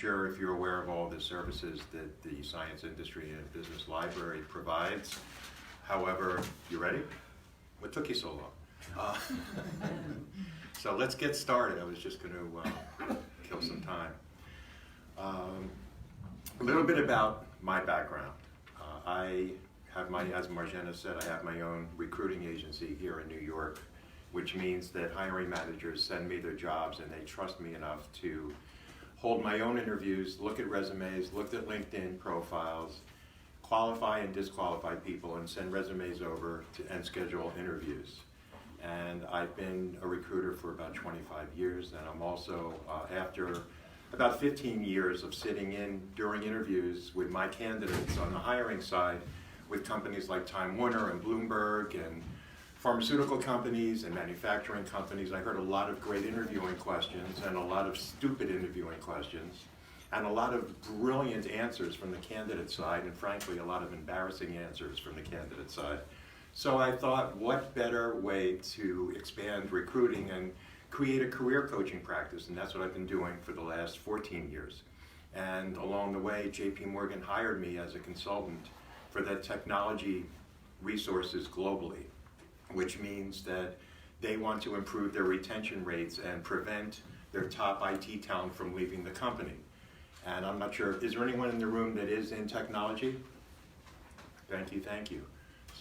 sure if you're aware of all the services that the Science Industry and Business Library provides. However, you ready? What took you so long? So let's get started. I was just going to kill some time. A little bit about my background. I have as Marjana said, I have my own recruiting agency here in New York, which means that hiring managers send me their jobs and they trust me enough to hold my own interviews, look at resumes, look at LinkedIn profiles, qualify and disqualify people, and send resumes over and schedule interviews. And I've been a recruiter for about 25 years, and I'm also, after about 15 years of sitting in during interviews with my candidates on the hiring side with companies like Time Warner and Bloomberg and pharmaceutical companies and manufacturing companies, I heard a lot of great interviewing questions and a lot of stupid interviewing questions and a lot of brilliant answers from the candidate side, and frankly a lot of embarrassing answers from the candidate side. So I thought, what better way to expand recruiting and create a career coaching practice, and that's what I've been doing for the last 14 years. And along the way, JP Morgan hired me as a consultant for their technology resources globally, which means that they want to improve their retention rates and prevent their top IT talent from leaving the company. And I'm not sure, is there anyone in the room that is in technology? Thank you, thank you.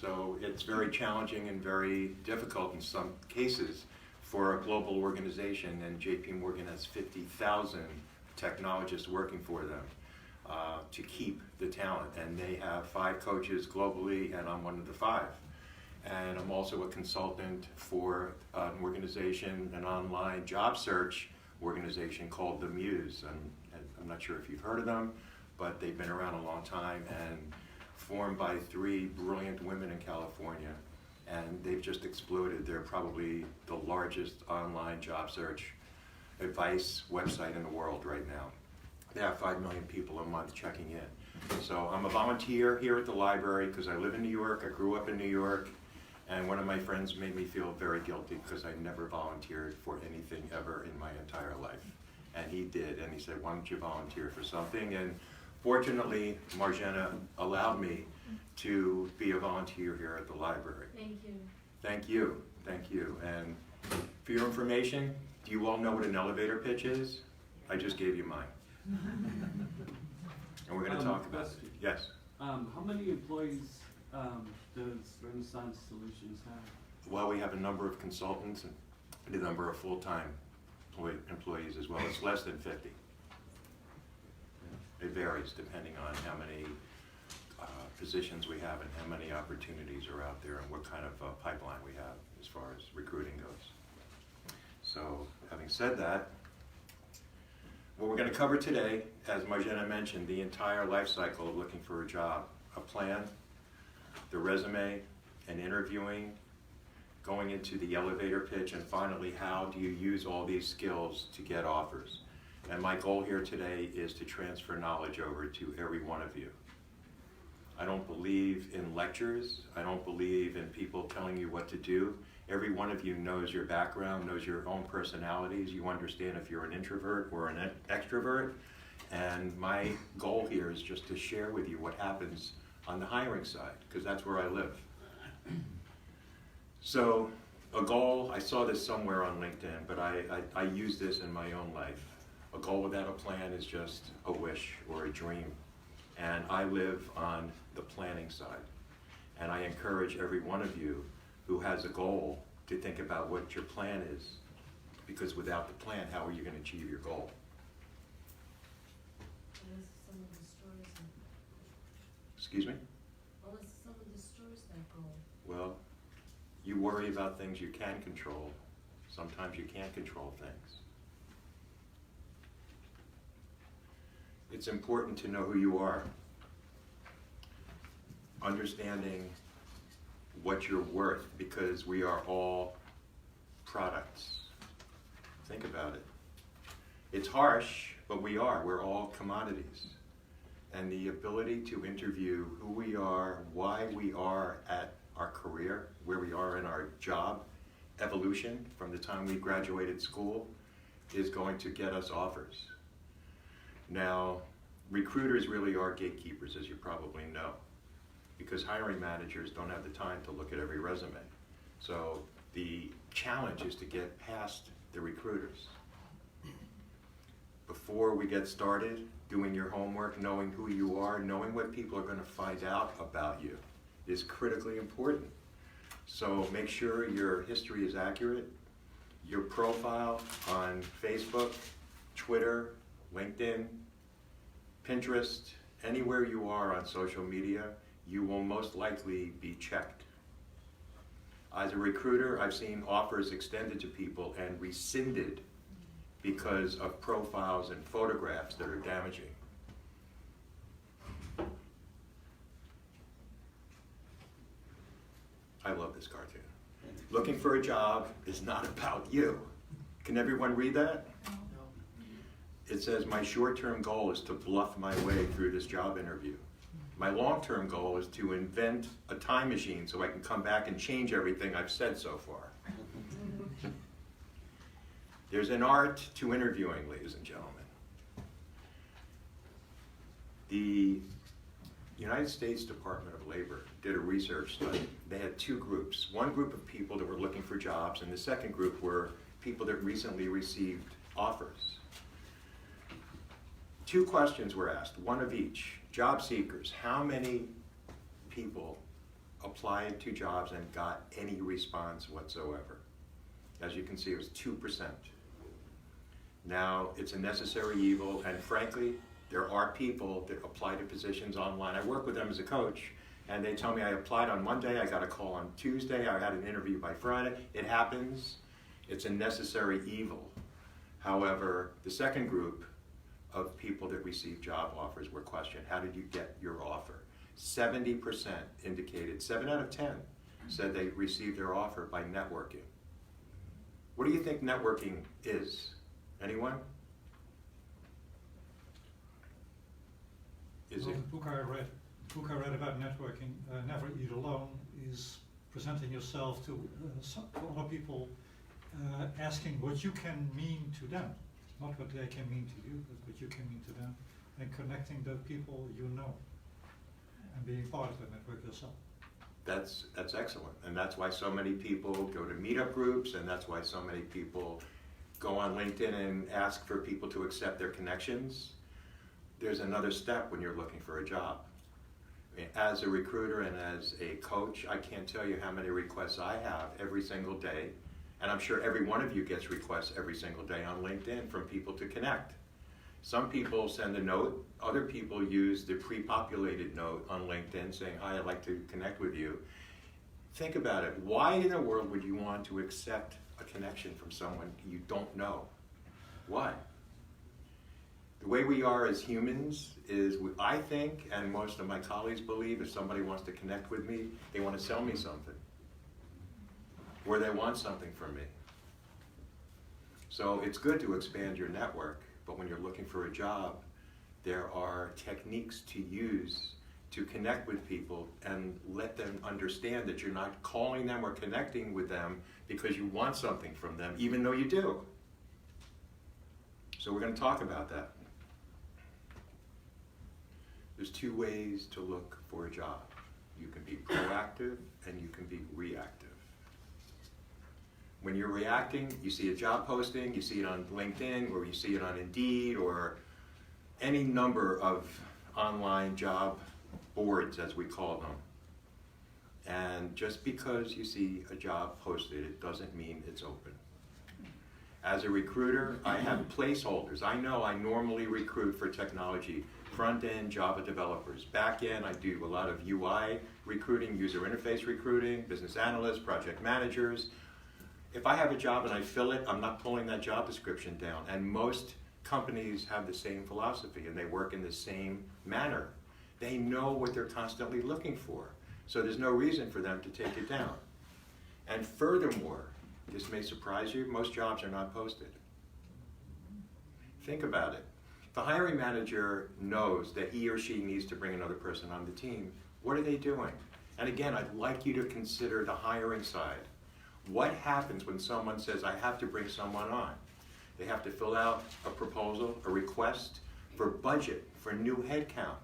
So it's very challenging and very difficult in some cases for a global organization, and JP Morgan has 50,000 technologists working for them to keep the talent. And they have 5 coaches globally, and I'm one of the 5. And I'm also a consultant for an organization, an online job search organization called The Muse. And I'm not sure if you've heard of them, but they've been around a long time and formed by 3 brilliant women in California. And they've just exploded. They're probably the largest online job search advice website in the world right now. They have 5 million people a month checking in. So I'm a volunteer here at the library because I live in New York. I grew up in New York. And one of my friends made me feel very guilty because I never volunteered for anything ever in my entire life. And he did, and he said, why don't you volunteer for something? And fortunately, Marjana allowed me to be a volunteer here at the library. Thank you. Thank you, thank you. And for your information, do you all know what an elevator pitch is? I just gave you mine. And we're going to talk about it. Yes? How many employees does Renaissance Solutions have? Well, we have a number of consultants and a number of full-time employees as well. It's less than 50. It varies depending on how many positions we have and how many opportunities are out there and what kind of pipeline we have as far as recruiting goes. So, having said that, what we're going to cover today, as Marjana mentioned, the entire life cycle of looking for a job, a plan, the resume, and interviewing, going into the elevator pitch, and finally, how do you use all these skills to get offers? And my goal here today is to transfer knowledge over to every one of you. I don't believe in lectures. I don't believe in people telling you what to do. Every one of you knows your background, knows your own personalities. You understand if you're an introvert or an extrovert. And my goal here is just to share with you what happens on the hiring side, because that's where I live. So a goal, I saw this somewhere on LinkedIn, but I use this in my own life. A goal without a plan is just a wish or a dream. And I live on the planning side. And I encourage every one of you who has a goal to think about what your plan is, because without the plan, how are you going to achieve your goal? Someone destroys it. Excuse me? Unless someone destroys that goal. Well, you worry about things you can control. Sometimes you can't control things. It's important to know who you are. Understanding what you're worth, because we are all products. Think about it. It's harsh, but we are. We're all commodities. And the ability to interview who we are, why we are at our career, where we are in our job evolution from the time we graduated school, is going to get us offers. Now, recruiters really are gatekeepers, as you probably know, because hiring managers don't have the time to look at every resume. So the challenge is to get past the recruiters. Before we get started, doing your homework, knowing who you are, knowing what people are going to find out about you is critically important. So make sure your history is accurate. Your profile on Facebook, Twitter, LinkedIn, Pinterest, anywhere you are on social media, you will most likely be checked. As a recruiter, I've seen offers extended to people and rescinded because of profiles and photographs that are damaging. I love this cartoon. Looking for a job is not about you. Can everyone read that? It says, my short-term goal is to bluff my way through this job interview. My long-term goal is to invent a time machine so I can come back and change everything I've said so far. There's an art to interviewing, ladies and gentlemen. The United States Department of Labor did a research study. They had two groups. One group of people that were looking for jobs, and the second group were people that recently received offers. Two questions were asked, one of each. Job seekers, how many people applied to jobs and got any response whatsoever? As you can see, it was 2%. Now, it's a necessary evil, and frankly, there are people that apply to positions online. I work with them as a coach, and they tell me I applied on Monday, I got a call on Tuesday, I had an interview by Friday. It happens. It's a necessary evil. However, the second group of people that received job offers were questioned, how did you get your offer? 70% indicated, 7 out of 10 said they received their offer by networking. What do you think networking is? Anyone? Is Well, it? the book I read about networking, Never Eat Alone, is presenting yourself to other people, asking what you can mean to them, not what they can mean to you, but what you can mean to them, and connecting the people you know, and being part of the network yourself. That's excellent, and that's why so many people go to meetup groups, and that's why so many people go on LinkedIn and ask for people to accept their connections. There's another step when you're looking for a job. I mean, as a recruiter and as a coach, I can't tell you how many requests I have every single day, and I'm sure every one of you gets requests every single day on LinkedIn from people to connect. Some people send a note, other people use the pre-populated note on LinkedIn saying, hi, I'd like to connect with you. Think about it. Why in the world would you want to accept a connection from someone you don't know? Why? The way we are as humans is, I think, and most of my colleagues believe, if somebody wants to connect with me, they want to sell me something, or they want something from me. So it's good to expand your network, but when you're looking for a job, there are techniques to use to connect with people and let them understand that you're not calling them or connecting with them because you want something from them, even though you do. So we're going to talk about that. There's two ways to look for a job. You can be proactive and you can be reactive. When you're reacting, you see a job posting, you see it on LinkedIn, or you see it on Indeed, or any number of online job boards, as we call them. And just because you see a job posted, it doesn't mean it's open. As a recruiter, I have placeholders. I know I normally recruit for technology, front-end Java developers. Back-end, I do a lot of UI recruiting, user interface recruiting, business analysts, project managers. If I have a job and I fill it, I'm not pulling that job description down. And most companies have the same philosophy and they work in the same manner. They know what they're constantly looking for. So there's no reason for them to take it down. And furthermore, this may surprise you, most jobs are not posted. Think about it. The hiring manager knows that he or she needs to bring another person on the team. What are they doing? And again, I'd like you to consider the hiring side. What happens when someone says, I have to bring someone on? They have to fill out a proposal, a request for budget, for new headcount.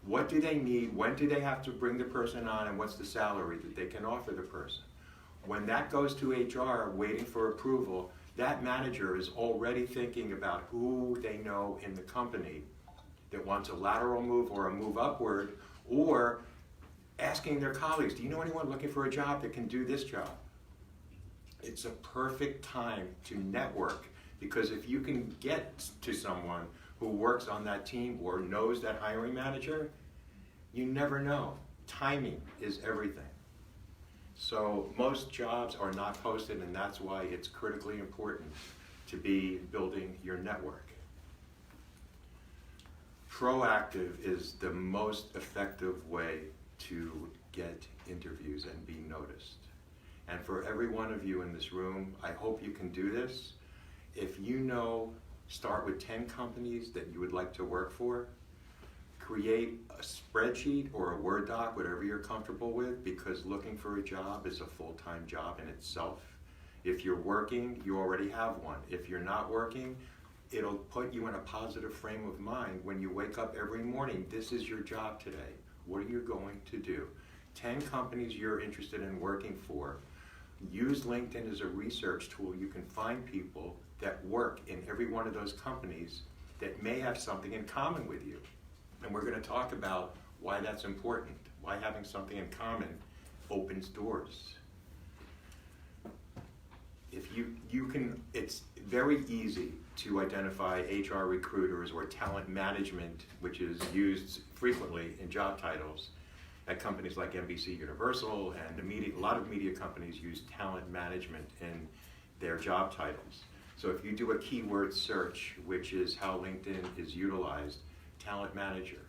What do they need? When do they have to bring the person on, and what's the salary that they can offer the person? When that goes to HR waiting for approval, that manager is already thinking about who they know in the company that wants a lateral move or a move upward, or asking their colleagues, do you know anyone looking for a job that can do this job? It's a perfect time to network, because if you can get to someone who works on that team or knows that hiring manager, you never know. Timing is everything. So most jobs are not posted, and that's why it's critically important to be building your network. Proactive is the most effective way to get interviews and be noticed. And for every one of you in this room, I hope you can do this. If you know, start with 10 companies that you would like to work for. Create a spreadsheet or a Word doc, whatever you're comfortable with, because looking for a job is a full-time job in itself. If you're working, you already have one. If you're not working, it'll put you in a positive frame of mind when you wake up every morning. This is your job today. What are you going to do? 10 companies you're interested in working for. Use LinkedIn as a research tool. You can find people that work in every one of those companies that may have something in common with you. And we're going to talk about why that's important, why having something in common opens doors. If you can, it's very easy to identify HR recruiters or talent management, which is used frequently in job titles at companies like NBC Universal, and a lot of media companies use talent management in their job titles. So if you do a keyword search, which is how LinkedIn is utilized, talent manager,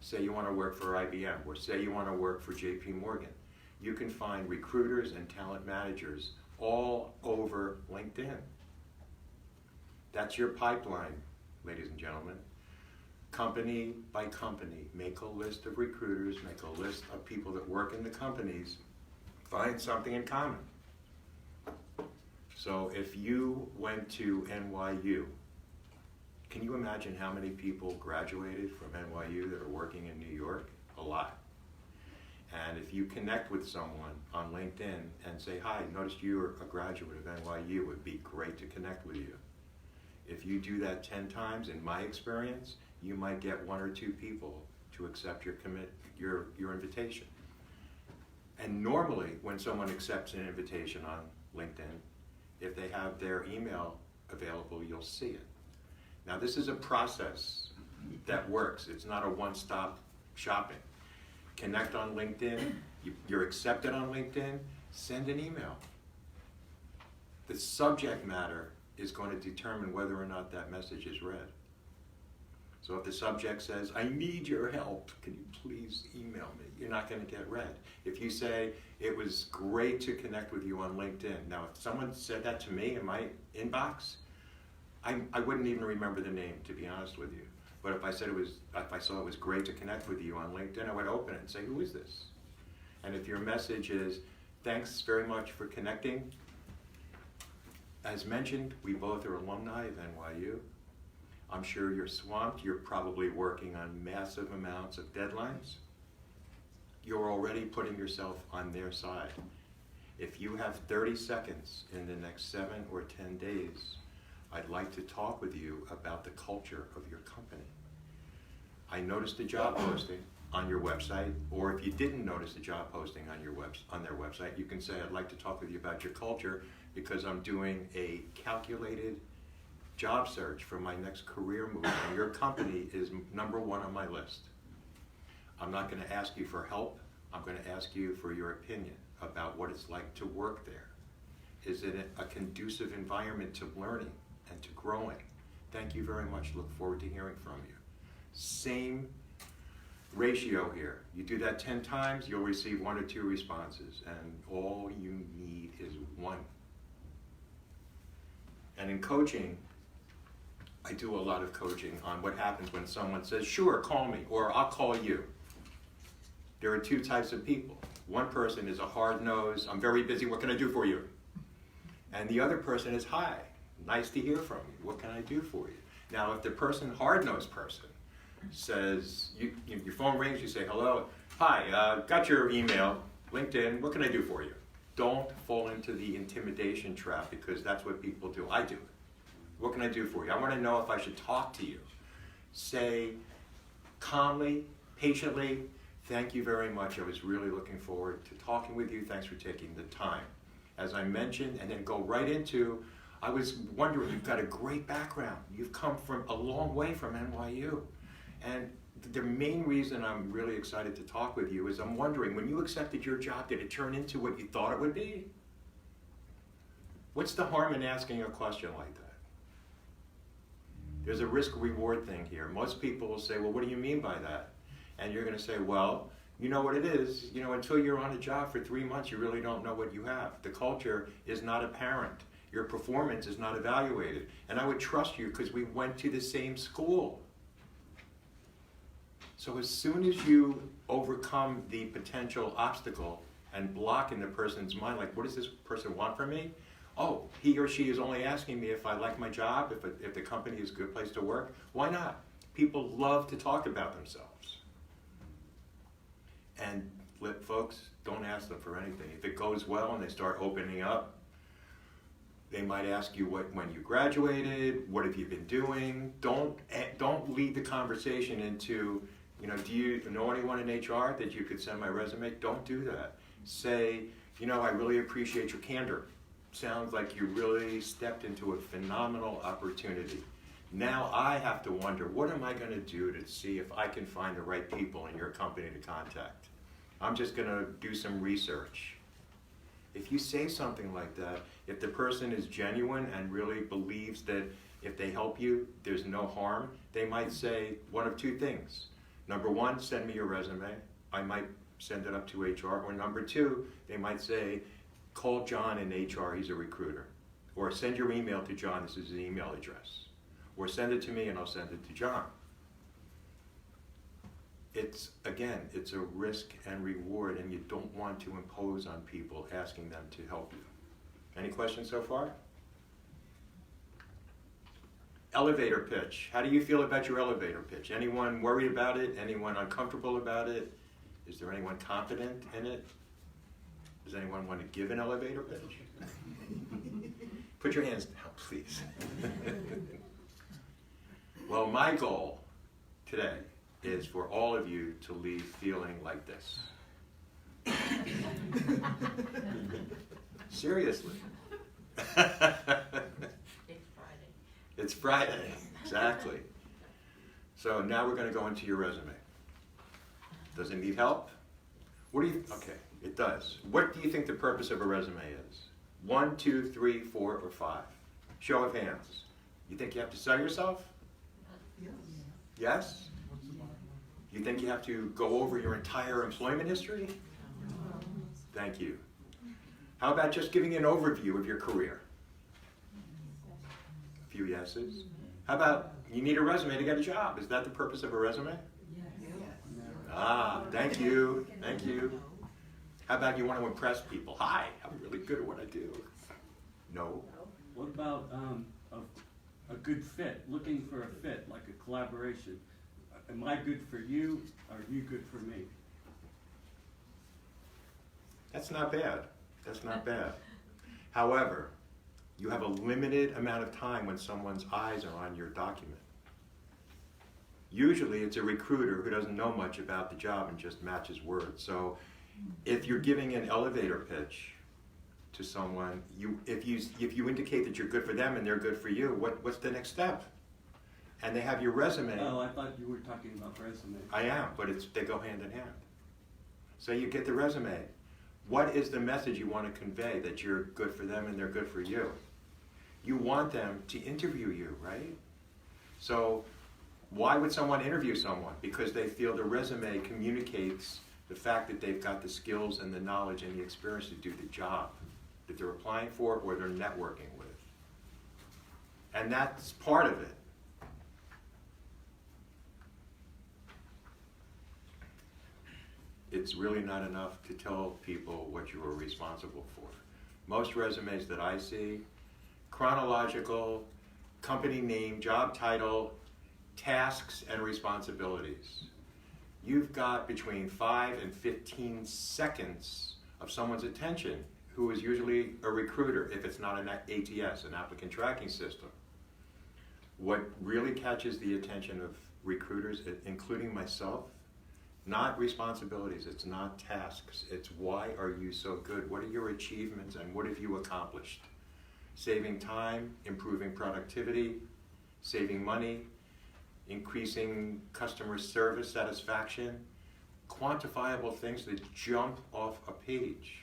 say you want to work for IBM, or say you want to work for JP Morgan, you can find recruiters and talent managers all over LinkedIn. That's your pipeline, ladies and gentlemen. Company by company, make a list of recruiters, make a list of people that work in the companies, find something in common. So if you went to NYU, can you imagine how many people graduated from NYU that are working in New York? A lot. And if you connect with someone on LinkedIn and say, hi, noticed you're a graduate of NYU, it would be great to connect with you. If you do that 10 times, in my experience, you might get 1 or 2 people to accept your invitation. And normally, when someone accepts an invitation on LinkedIn, if they have their email available, you'll see it. Now, this is a process that works. It's not a one-stop shopping. Connect on LinkedIn, you're accepted on LinkedIn, send an email. The subject matter is going to determine whether or not that message is read. So if the subject says, I need your help, can you please email me? You're not going to get read. If you say, it was great to connect with you on LinkedIn. Now, if someone said that to me in my inbox, I wouldn't even remember the name, to be honest with you. But if I saw it was great to connect with you on LinkedIn, I would open it and say, who is this? And if your message is, thanks very much for connecting. As mentioned, we both are alumni of NYU. I'm sure you're swamped. You're probably working on massive amounts of deadlines. You're already putting yourself on their side. If you have 30 seconds in the next 7 or 10 days, I'd like to talk with you about the culture of your company. I noticed a job posting on your website, or if you didn't notice a job posting on their website, you can say, I'd like to talk with you about your culture because I'm doing a calculated job search for my next career move, and your company is number 1 on my list. I'm not going to ask you for help. I'm going to ask you for your opinion about what it's like to work there. Is it a conducive environment to learning and to growing? Thank you very much. Look forward to hearing from you. Same ratio here. You do that 10 times, you'll receive 1 or 2 responses, and all you need is 1. And in coaching, I do a lot of coaching on what happens when someone says, sure, call me, or I'll call you. There are 2 types of people. One person is a hard-nosed, I'm very busy, what can I do for you? And the other person is, hi, nice to hear from you, what can I do for you? Now, if the person, hard-nosed person, says, your phone rings, you say, hello, hi, got your email, LinkedIn, what can I do for you? Don't fall into the intimidation trap, because that's what people do. I do it. What can I do for you? I want to know if I should talk to you. Say calmly, patiently, thank you very much. I was really looking forward to talking with you. Thanks for taking the time. As I mentioned, and then go right into, I was wondering, you've got a great background. You've come from a long way from NYU. And the main reason I'm really excited to talk with you is I'm wondering, when you accepted your job, did it turn into what you thought it would be? What's the harm in asking a question like that? There's a risk-reward thing here. Most people will say, well, what do you mean by that? And you're going to say, well, you know what it is. You know, until you're on a job for 3 months, you really don't know what you have. The culture is not apparent. Your performance is not evaluated. And I would trust you because we went to the same school. So as soon as you overcome the potential obstacle and block in the person's mind, like, what does this person want from me? Oh, he or she is only asking me if I like my job, if the company is a good place to work. Why not? People love to talk about themselves. And folks, don't ask them for anything. If it goes well and they start opening up, they might ask you when you graduated, what have you been doing? Don't lead the conversation into, you know, do you know anyone in HR that you could send my resume? Don't do that. Say, you know, I really appreciate your candor. Sounds like you really stepped into a phenomenal opportunity. Now I have to wonder, what am I going to do to see if I can find the right people in your company to contact? I'm just going to do some research. If you say something like that, if the person is genuine and really believes that if they help you, there's no harm, they might say one of two things. Number one, send me your resume. I might send it up to HR. Or number two, they might say, call John in HR, he's a recruiter. Or send your email to John, this is his email address. Or send it to me and I'll send it to John. It's a risk and reward, and you don't want to impose on people asking them to help you. Any questions so far? Elevator pitch. How do you feel about your elevator pitch? Anyone worried about it? Anyone uncomfortable about it? Is there anyone confident in it? Does anyone want to give an elevator pitch? Put your hands down, please. Well, my goal today is for all of you to leave feeling like this. Seriously. It's Friday. It's Friday, exactly. So now we're going to go into your resume. Does it need help? What do you, okay, it does. What do you think the purpose of a resume is? 1, 2, 3, 4, or 5? Show of hands. You think you have to sell yourself? Yes. Yes? You think you have to go over your entire employment history? Thank you. How about just giving an overview of your career? A few yeses. How about you need a resume to get a job? Is that the purpose of a resume? Ah, thank you. Thank you. How about you want to impress people? Hi, I'm really good at what I do. No. What about a good fit? Looking for a fit, like a collaboration. Am I good for you? Are you good for me? That's not bad. That's not bad. However, you have a limited amount of time when someone's eyes are on your document. Usually it's a recruiter who doesn't know much about the job and just matches words. So if you're giving an elevator pitch to someone, if you indicate that you're good for them and they're good for you, what's the next step? And they have your resume. Oh, I thought you were talking about resume. I am, but they go hand in hand. So you get the resume. What is the message you want to convey that you're good for them and they're good for you? You want them to interview you, right? So why would someone interview someone? Because they feel the resume communicates the fact that they've got the skills and the knowledge and the experience to do the job that they're applying for or they're networking with. And that's part of it. It's really not enough to tell people what you were responsible for. Most resumes that I see, chronological, company name, job title, tasks, and responsibilities. You've got between 5 and 15 seconds of someone's attention, who is usually a recruiter if it's not an ATS, an applicant tracking system. What really catches the attention of recruiters, including myself, not responsibilities, it's not tasks, it's why are you so good? What are your achievements and what have you accomplished? Saving time, improving productivity, saving money, increasing customer service satisfaction, quantifiable things that jump off a page.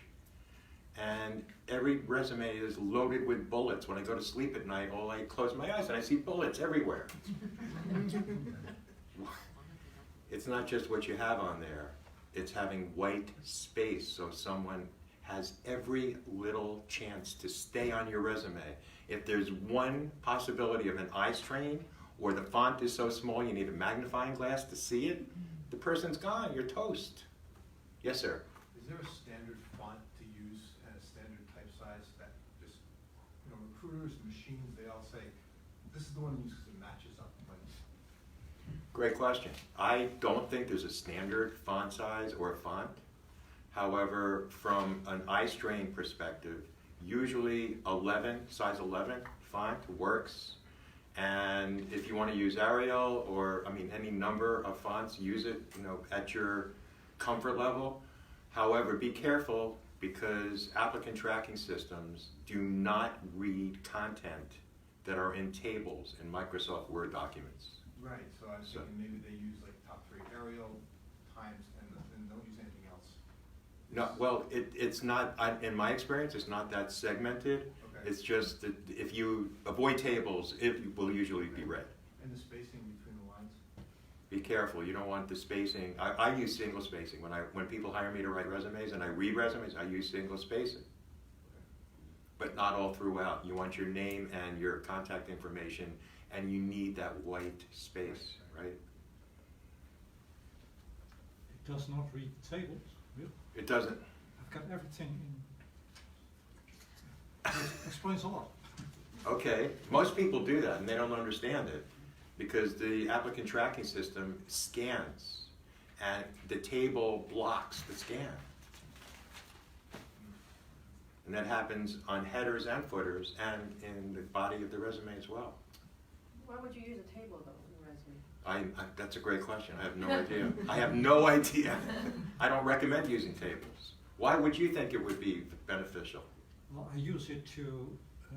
And every resume is loaded with bullets. When I go to sleep at night, I close my eyes and I see bullets everywhere. It's not just what you have on there, it's having white space so someone has every little chance to stay on your resume. If there's one possibility of an eye strain, or the font is so small you need a magnifying glass to see it, the person's gone, you're toast. Yes, sir? Is there a standard font to use and a standard type size that just, recruiters, machines, they all say, this is the one to use because it matches up? Great question. I don't think there's a standard font size or font. However, from an eye strain perspective, usually size 11 font works. And if you want to use Arial or, any number of fonts, use it, at your comfort level. However, be careful because applicant tracking systems do not read content that are in tables in Microsoft Word documents. Right, so I was thinking maybe they use like top 3 Arial times and don't use anything else. No, well, it's not, in my experience, it's not that segmented. Okay. It's just that if you avoid tables, it will usually be red. And the spacing between the lines? Be careful, you don't want the spacing. I use single spacing. When people hire me to write resumes and I read resumes, I use single spacing. But not all throughout. You want your name and your contact information, and you need that white space, right? It does not read tables, really. It doesn't. I've got everything in. It explains a lot. Okay, most people do that and they don't understand it because the applicant tracking system scans and the table blocks the scan. And that happens on headers and footers and in the body of the resume as well. Why would you use a table though in a resume? That's a great question. I have no idea. I have no idea. I don't recommend using tables. Why would you think it would be beneficial? Well, I use it to,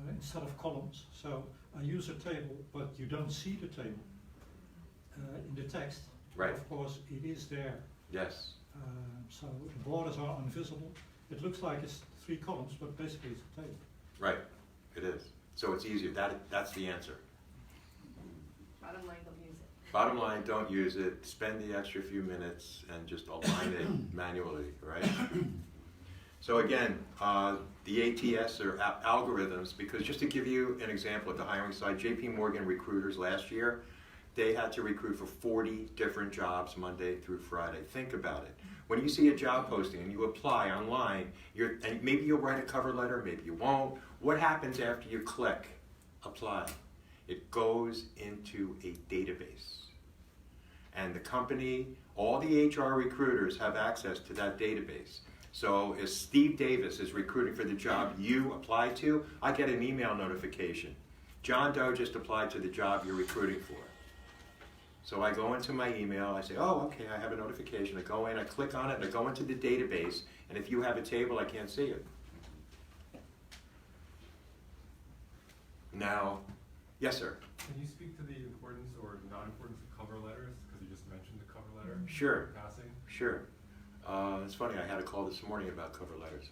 instead of columns, so I use a table, but you don't see the table in the text. Right. Of course, it is there. Yes. So the borders are invisible. It looks like it's 3 columns, but basically it's a table. Right. It is. So it's easier. That's the answer. Bottom line, don't use it. Bottom line, don't use it. Spend the extra few minutes and just align it manually, right? So again, the ATS or algorithms, because just to give you an example at the hiring side, JP Morgan recruiters last year, they had to recruit for 40 different jobs Monday through Friday. Think about it. When you see a job posting and you apply online, and maybe you'll write a cover letter, maybe you won't. What happens after you click apply? It goes into a database. And the company, all the HR recruiters have access to that database. So if Steve Davis is recruiting for the job you applied to, I get an email notification. John Doe just applied to the job you're recruiting for. So I go into my email, I say, oh, okay, I have a notification. I go in, I click on it, and I go into the database, and if you have a table, I can't see it. Now, yes, sir? Can you speak to the importance or non-importance of cover letters? Because you just mentioned the cover letter. Sure. Passing. Sure. It's funny, I had a call this morning about cover letters.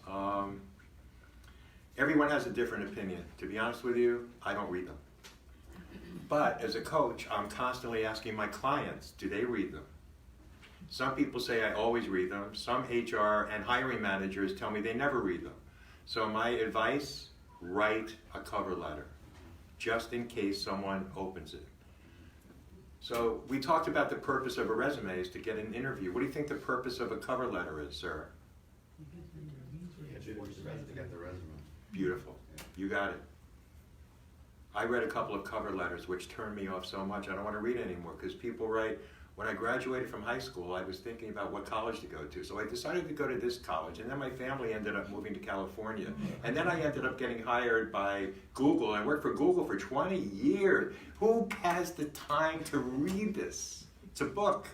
Everyone has a different opinion. To be honest with you, I don't read them. But as a coach, I'm constantly asking my clients, do they read them? Some people say I always read them. Some HR and hiring managers tell me they never read them. So my advice, write a cover letter, just in case someone opens it. So we talked about the purpose of a resume is to get an interview. What do you think the purpose of a cover letter is, sir? To get the resume. Beautiful. You got it. I read a couple of cover letters which turned me off so much I don't want to read anymore, because people write, when I graduated from high school, I was thinking about what college to go to. So I decided to go to this college, and then my family ended up moving to California. And then I ended up getting hired by Google. I worked for Google for 20 years. Who has the time to read this? It's a book.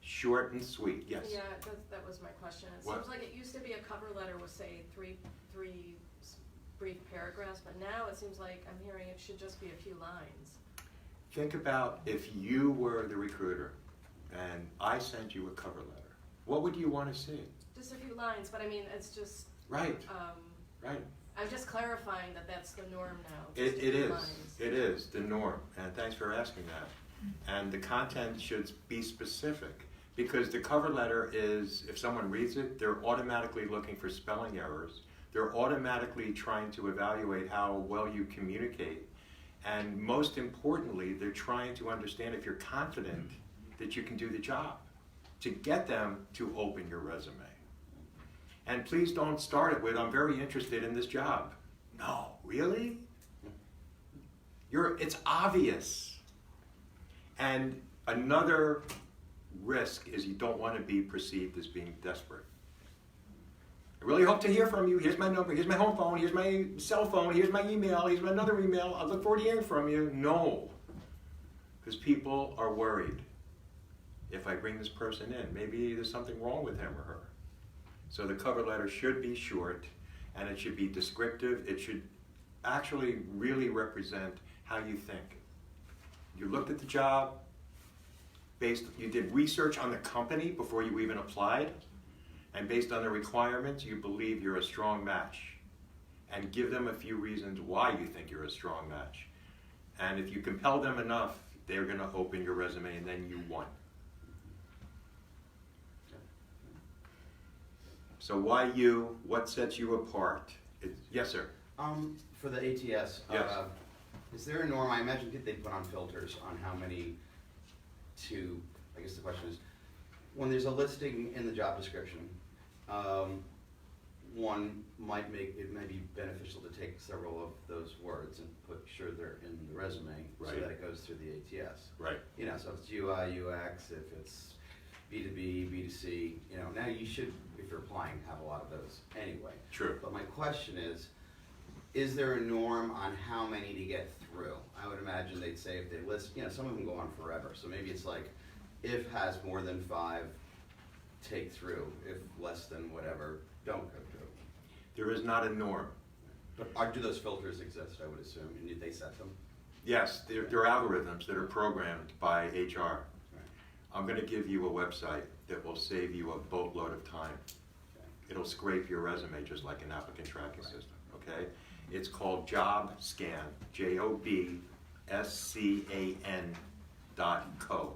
Short and sweet, yes. Yeah, that was my question. It What? seems like it used to be a cover letter with, say, three brief paragraphs, but now it seems like I'm hearing it should just be a few lines. Think about if you were the recruiter and I sent you a cover letter. What would you want to see? Just a few lines, but I mean, it's just, Right, right. I'm just clarifying that that's the norm now. It just a few is. lines. It is the norm, and thanks for asking that. And the content should be specific, because the cover letter is, if someone reads it, they're automatically looking for spelling errors. They're automatically trying to evaluate how well you communicate. And most importantly, they're trying to understand if you're confident that you can do the job, to get them to open your resume. And please don't start it with, I'm very interested in this job. No, really? It's obvious. And another risk is you don't want to be perceived as being desperate. I really hope to hear from you. Here's my number, here's my home phone, here's my cell phone, here's my email, here's my another email. I look forward to hearing from you. No. Because people are worried. If I bring this person in, maybe there's something wrong with him or her. So the cover letter should be short, and it should be descriptive. It should actually really represent how you think. You looked at the job, you did research on the company before you even applied, and based on the requirements, you believe you're a strong match. And give them a few reasons why you think you're a strong match. And if you compel them enough, they're going to open your resume, and then you won. So why you? What sets you apart? Yes, sir. For the ATS, Yes. Is there a norm? I imagine they put on filters on how many to, I guess the question is, when there's a listing in the job description, one might it may be beneficial to take several of those words and put sure they're in the resume so Right. that it goes through the ATS. Right. You know, so if it's UI, UX, if it's B2B, B2C, you know, now you should, if you're applying, have a lot of those anyway. True. But my question is there a norm on how many to get through? I would imagine they'd say if they list, you know, some of them go on forever, so maybe it's like, if has more than 5, take through, if less than whatever, don't go through. There is not a norm. But do those filters exist, I would assume, and did they set them? Yes, there are algorithms that are programmed by HR. Right. I'm going to give you a website that will save you a boatload of time. Okay. It'll scrape your resume just like an applicant tracking Right. system, okay? It's called JobScan, JobScan.co.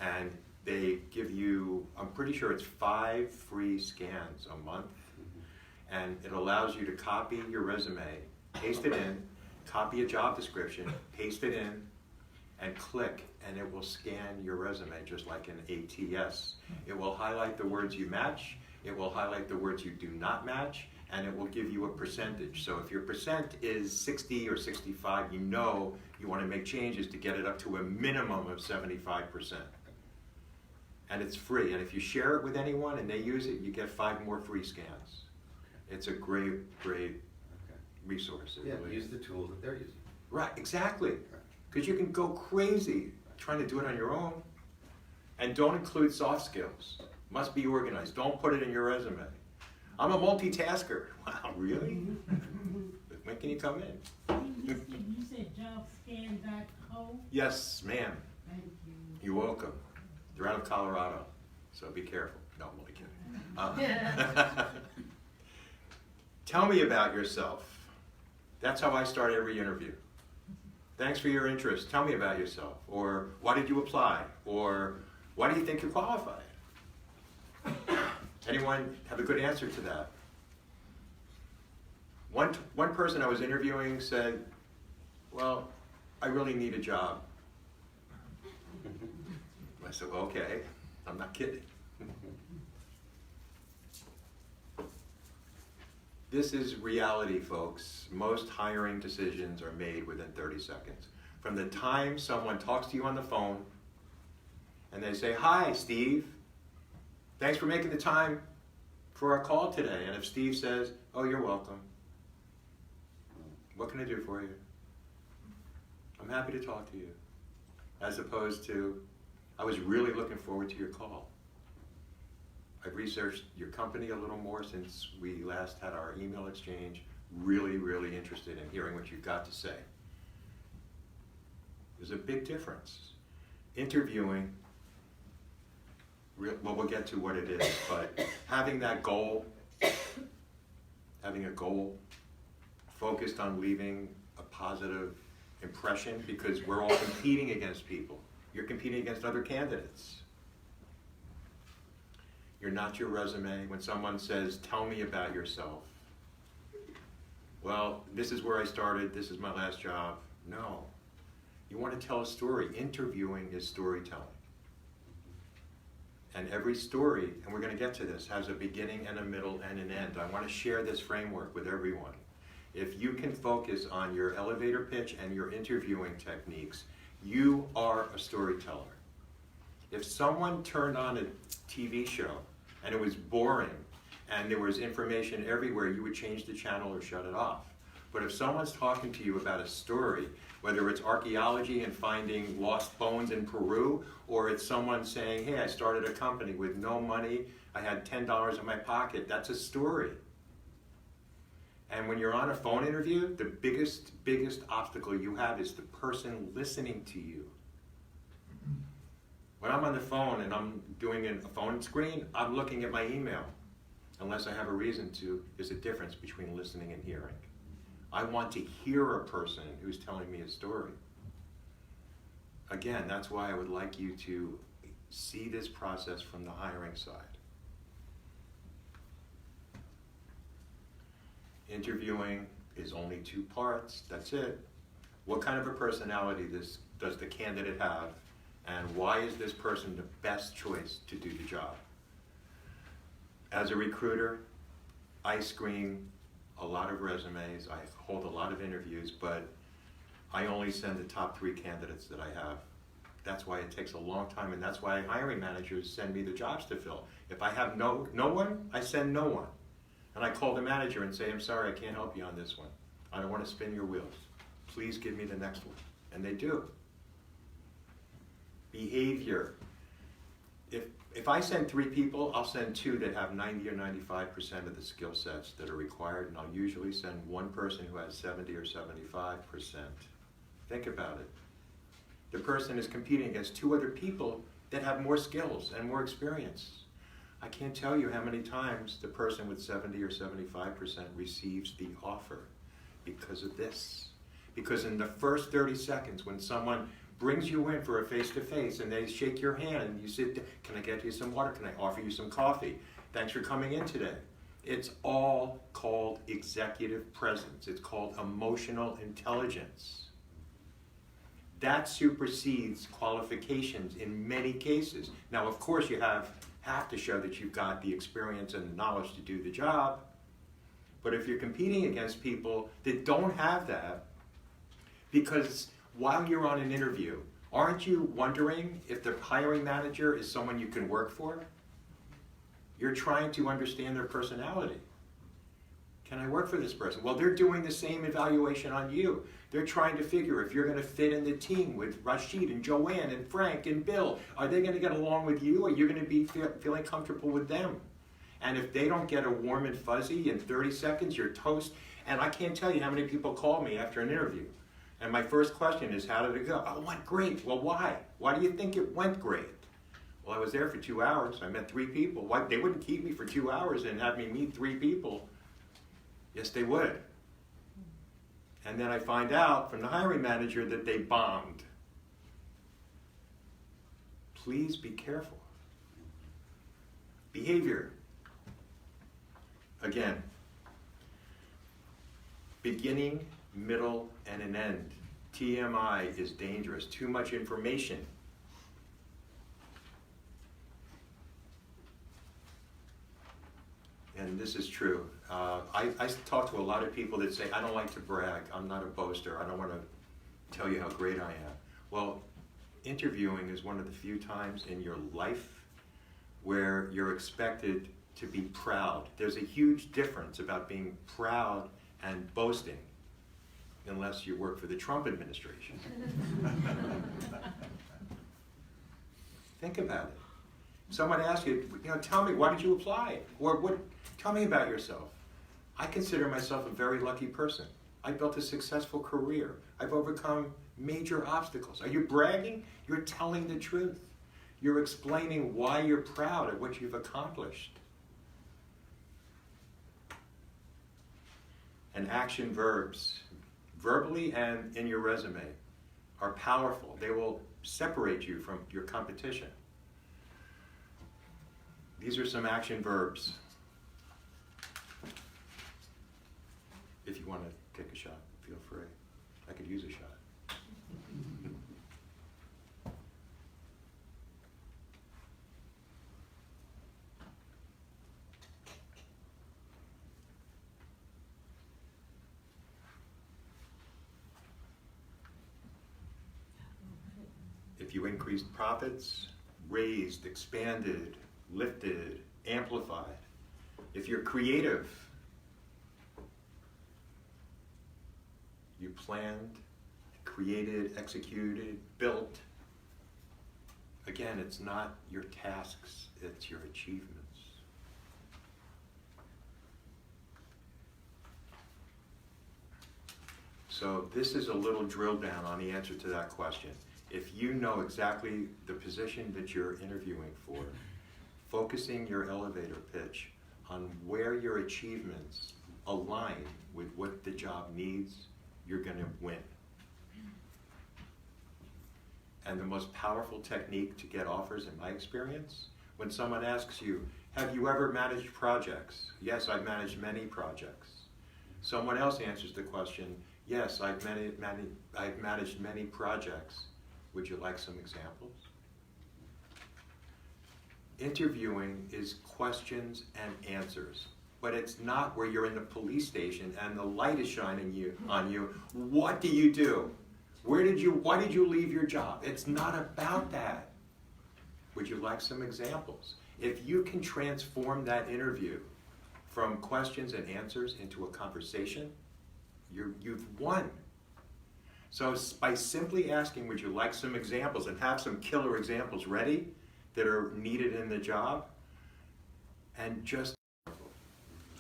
And they give you, I'm pretty sure it's 5 free scans a month. And it allows you to copy your resume, paste it in, copy a job description, paste it in, and click, and it will scan your resume just like an ATS. It will highlight the words you match, it will highlight the words you do not match, and it will give you a percentage. So if your percent is 60 or 65, you know you want to make changes to get it up to a minimum of 75%. And it's free, and if you share it with anyone and they use it, you get 5 more free scans. It's a great, great Okay. resource. It Yeah, really use is. the tools that they're using. Right, exactly. Because you can go crazy trying to do it on your own. And don't include soft skills. Must be organized. Don't put it in your resume. I'm a multitasker. Wow, really? When can you come in? You said jobscan.co? Yes, ma'am. Thank you. You're welcome. They're out of Colorado, so be careful. No, I'm only kidding. Tell me about yourself. That's how I start every interview. Thanks for your interest. Tell me about yourself. Or why did you apply? Or why do you think you're qualified? Anyone have a good answer to that? One person I was interviewing said, well, I really need a job. I said, well, okay, I'm not kidding. This is reality, folks. Most hiring decisions are made within 30 seconds. From the time someone talks to you on the phone and they say, "Hi, Steve. Thanks for making the time for our call today." And if Steve says, "Oh, you're welcome. What can I do for you? I'm happy to talk to you." As opposed to, "I was really looking forward to your call. I've researched your company a little more since we last had our email exchange. Really, really interested in hearing what you've got to say." There's a big difference. Interviewing, well, we'll get to what it is, but having that goal, having a goal focused on leaving a positive impression, because we're all competing against people. You're competing against other candidates. You're not your resume. When someone says, "Tell me about yourself," well, this is where I started, this is my last job. No. You want to tell a story. Interviewing is storytelling. And every story, and we're going to get to this, has a beginning and a middle and an end. I want to share this framework with everyone. If you can focus on your elevator pitch and your interviewing techniques, you are a storyteller. If someone turned on a TV show and it was boring and there was information everywhere, you would change the channel or shut it off. But if someone's talking to you about a story, whether it's archaeology and finding lost bones in Peru, or it's someone saying, "Hey, I started a company with no money, I had $10 in my pocket," that's a story. And when you're on a phone interview, the biggest obstacle you have is the person listening to you. When I'm on the phone and I'm doing a phone screen, I'm looking at my email. Unless I have a reason to, there's a difference between listening and hearing. I want to hear a person who's telling me a story. Again, that's why I would like you to see this process from the hiring side. Interviewing is only 2 parts, that's it. What kind of a personality does the candidate have, and why is this person the best choice to do the job? As a recruiter, I screen a lot of resumes, I hold a lot of interviews, but I only send the top 3 candidates that I have. That's why it takes a long time, and that's why hiring managers send me the jobs to fill. If I have no one, I send no one. And I call the manager and say, "I'm sorry, I can't help you on this one. I don't want to spin your wheels. Please give me the next one." And they do. Behavior. If I send 3 people, I'll send 2 that have 90 or 95% of the skill sets that are required, and I'll usually send 1 person who has 70 or 75%. Think about it. The person is competing against 2 other people that have more skills and more experience. I can't tell you how many times the person with 70 or 75% receives the offer because of this. Because in the first 30 seconds, when someone brings you in for a face-to-face and they shake your hand and you sit there, "Can I get you some water? Can I offer you some coffee? Thanks for coming in today." It's all called executive presence. It's called emotional intelligence. That supersedes qualifications in many cases. Now, of course, you have to show that you've got the experience and the knowledge to do the job. But if you're competing against people that don't have that, because while you're on an interview, aren't you wondering if the hiring manager is someone you can work for? You're trying to understand their personality. Can I work for this person? Well, they're doing the same evaluation on you. They're trying to figure if you're going to fit in the team with Rashid and Joanne and Frank and Bill. Are they going to get along with you, or you're going to be feeling comfortable with them? And if they don't get a warm and fuzzy in 30 seconds, you're toast. And I can't tell you how many people call me after an interview. And my first question is, "How did it go?" "Oh, it went great." "Well, why? Why do you think it went great?" "Well, I was there for 2 hours. I met 3 people." "Why? They wouldn't keep me for 2 hours and have me meet 3 people. "Yes, they would." And then I find out from the hiring manager that they bombed. Please be careful. Behavior. Again, beginning, middle, and an end. TMI is dangerous. Too much information. And and this is true. I talk to a lot of people that say, I don't like to brag, I'm not a boaster, I don't want to tell you how great I am. Well, interviewing is one of the few times in your life where you're expected to be proud. There's a huge difference about being proud and boasting, unless you work for the Trump administration. Think about it. Someone asks you, tell me, why did you apply? Or tell me about yourself. I consider myself a very lucky person. I built a successful career. I've overcome major obstacles. Are you bragging? You're telling the truth. You're explaining why you're proud of what you've accomplished. And action verbs, verbally and in your resume, are powerful. They will separate you from your competition. These are some action verbs. If you want to take a shot, feel free. I could use a shot. If you increased profits, raised, expanded, lifted, amplified. If you're creative, you planned, created, executed, built. Again, it's not your tasks, it's your achievements. So this is a little drill down on the answer to that question. If you know exactly the position that you're interviewing for, focusing your elevator pitch on where your achievements align with what the job needs, you're going to win. And the most powerful technique to get offers, in my experience, when someone asks you, have you ever managed projects? Yes, I've managed many projects. Someone else answers the question, yes, I've managed many projects. Would you like some examples? Interviewing is questions and answers, but it's not where you're in the police station and the light is shining on you. What do you do? Why did you leave your job? It's not about that. Would you like some examples? If you can transform that interview from questions and answers into a conversation, you've won. So by simply asking, would you like some examples, and have some killer examples ready that are needed in the job, and just,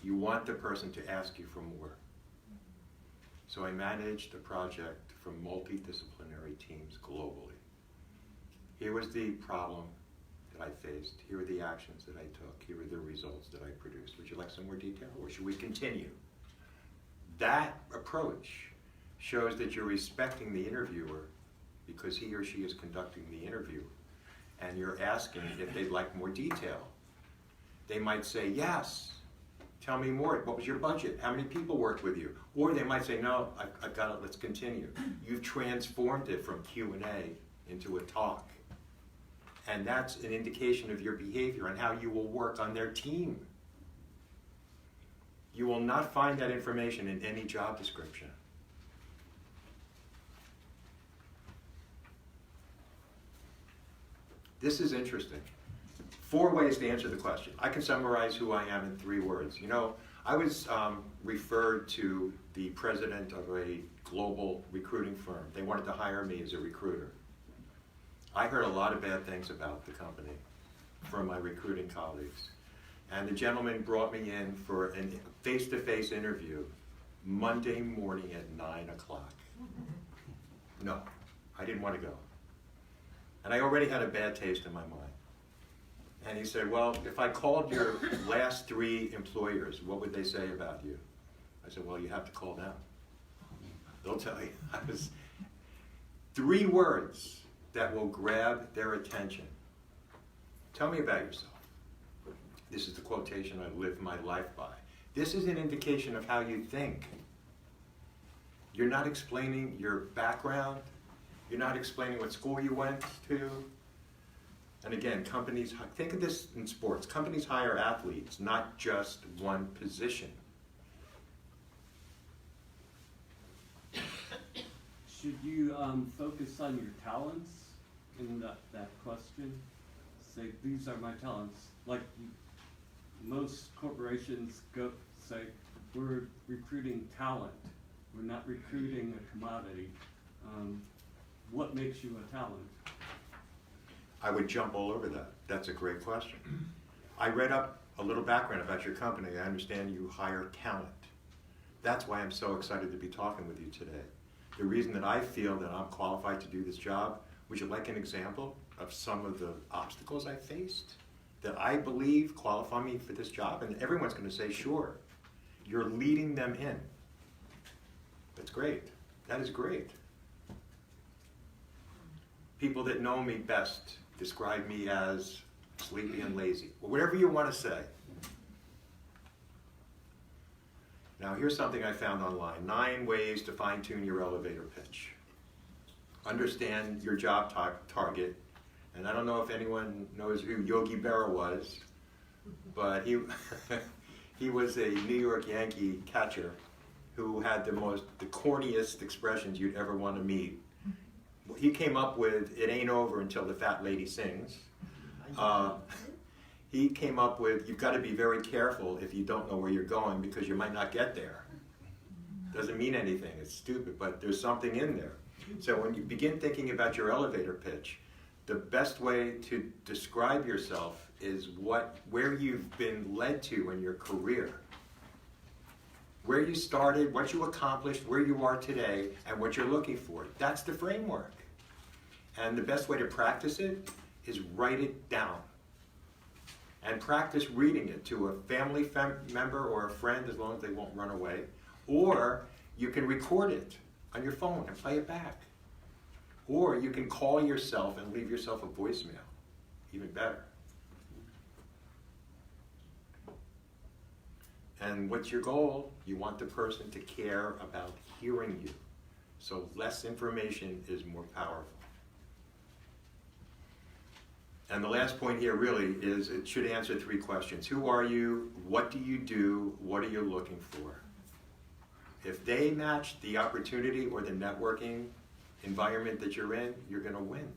you want the person to ask you for more. So I managed a project for multidisciplinary teams globally. Here was the problem that I faced. Here are the actions that I took. Here are the results that I produced. Would you like some more detail, or should we continue? That approach shows that you're respecting the interviewer because he or she is conducting the interview, and you're asking if they'd like more detail. They might say, yes, tell me more. What was your budget? How many people worked with you? Or they might say, no, I've got it, let's continue. You've transformed it from Q&A into a talk. And that's an indication of your behavior and how you will work on their team. You will not find that information in any job description. This is interesting. 4 ways to answer the question. I can summarize who I am in 3 words. I was referred to the president of a global recruiting firm. They wanted to hire me as a recruiter. I heard a lot of bad things about the company from my recruiting colleagues. And the gentleman brought me in for a face-to-face interview Monday morning at 9 o'clock. No, I didn't want to go. And I already had a bad taste in my mind. And he said, well, if I called your last 3 employers, what would they say about you? I said, well, you have to call them. They'll tell you. 3 words that will grab their attention. Tell me about yourself. This is the quotation I live my life by. This is an indication of how you think. You're not explaining your background. You're not explaining what school you went to. And again, companies, think of this in sports, companies hire athletes, not just one position. Should you focus on your talents in that question? Say, these are my talents. Like most corporations go say, we're recruiting talent. We're not recruiting a commodity. What makes you a talent? I would jump all over that. That's a great question. I read up a little background about your company. I understand you hire talent. That's why I'm so excited to be talking with you today. The reason that I feel that I'm qualified to do this job, would you like an example of some of the obstacles I faced that I believe qualify me for this job? And everyone's going to say, sure. You're leading them in. That's great. That is great. People that know me best describe me as sleepy and lazy, or whatever you want to say. Now, here's something I found online. 9 ways to fine-tune your elevator pitch. Understand your job target. And I don't know if anyone knows who Yogi Berra was, but he, he was a New York Yankee catcher who had the corniest expressions you'd ever want to meet. He came up with, it ain't over until the fat lady sings. He came up with, you've got to be very careful if you don't know where you're going because you might not get there. Doesn't mean anything, it's stupid, but there's something in there. So when you begin thinking about your elevator pitch, the best way to describe yourself is where you've been led to in your career. Where you started, what you accomplished, where you are today, and what you're looking for. That's the framework. And the best way to practice it is write it down. And practice reading it to a family member or a friend, as long as they won't run away. Or you can record it on your phone and play it back. Or you can call yourself and leave yourself a voicemail. Even better. And what's your goal? You want the person to care about hearing you. So less information is more powerful. And the last point here really is it should answer 3 questions. Who are you? What do you do? What are you looking for? If they match the opportunity or the networking environment that you're in, you're going to win.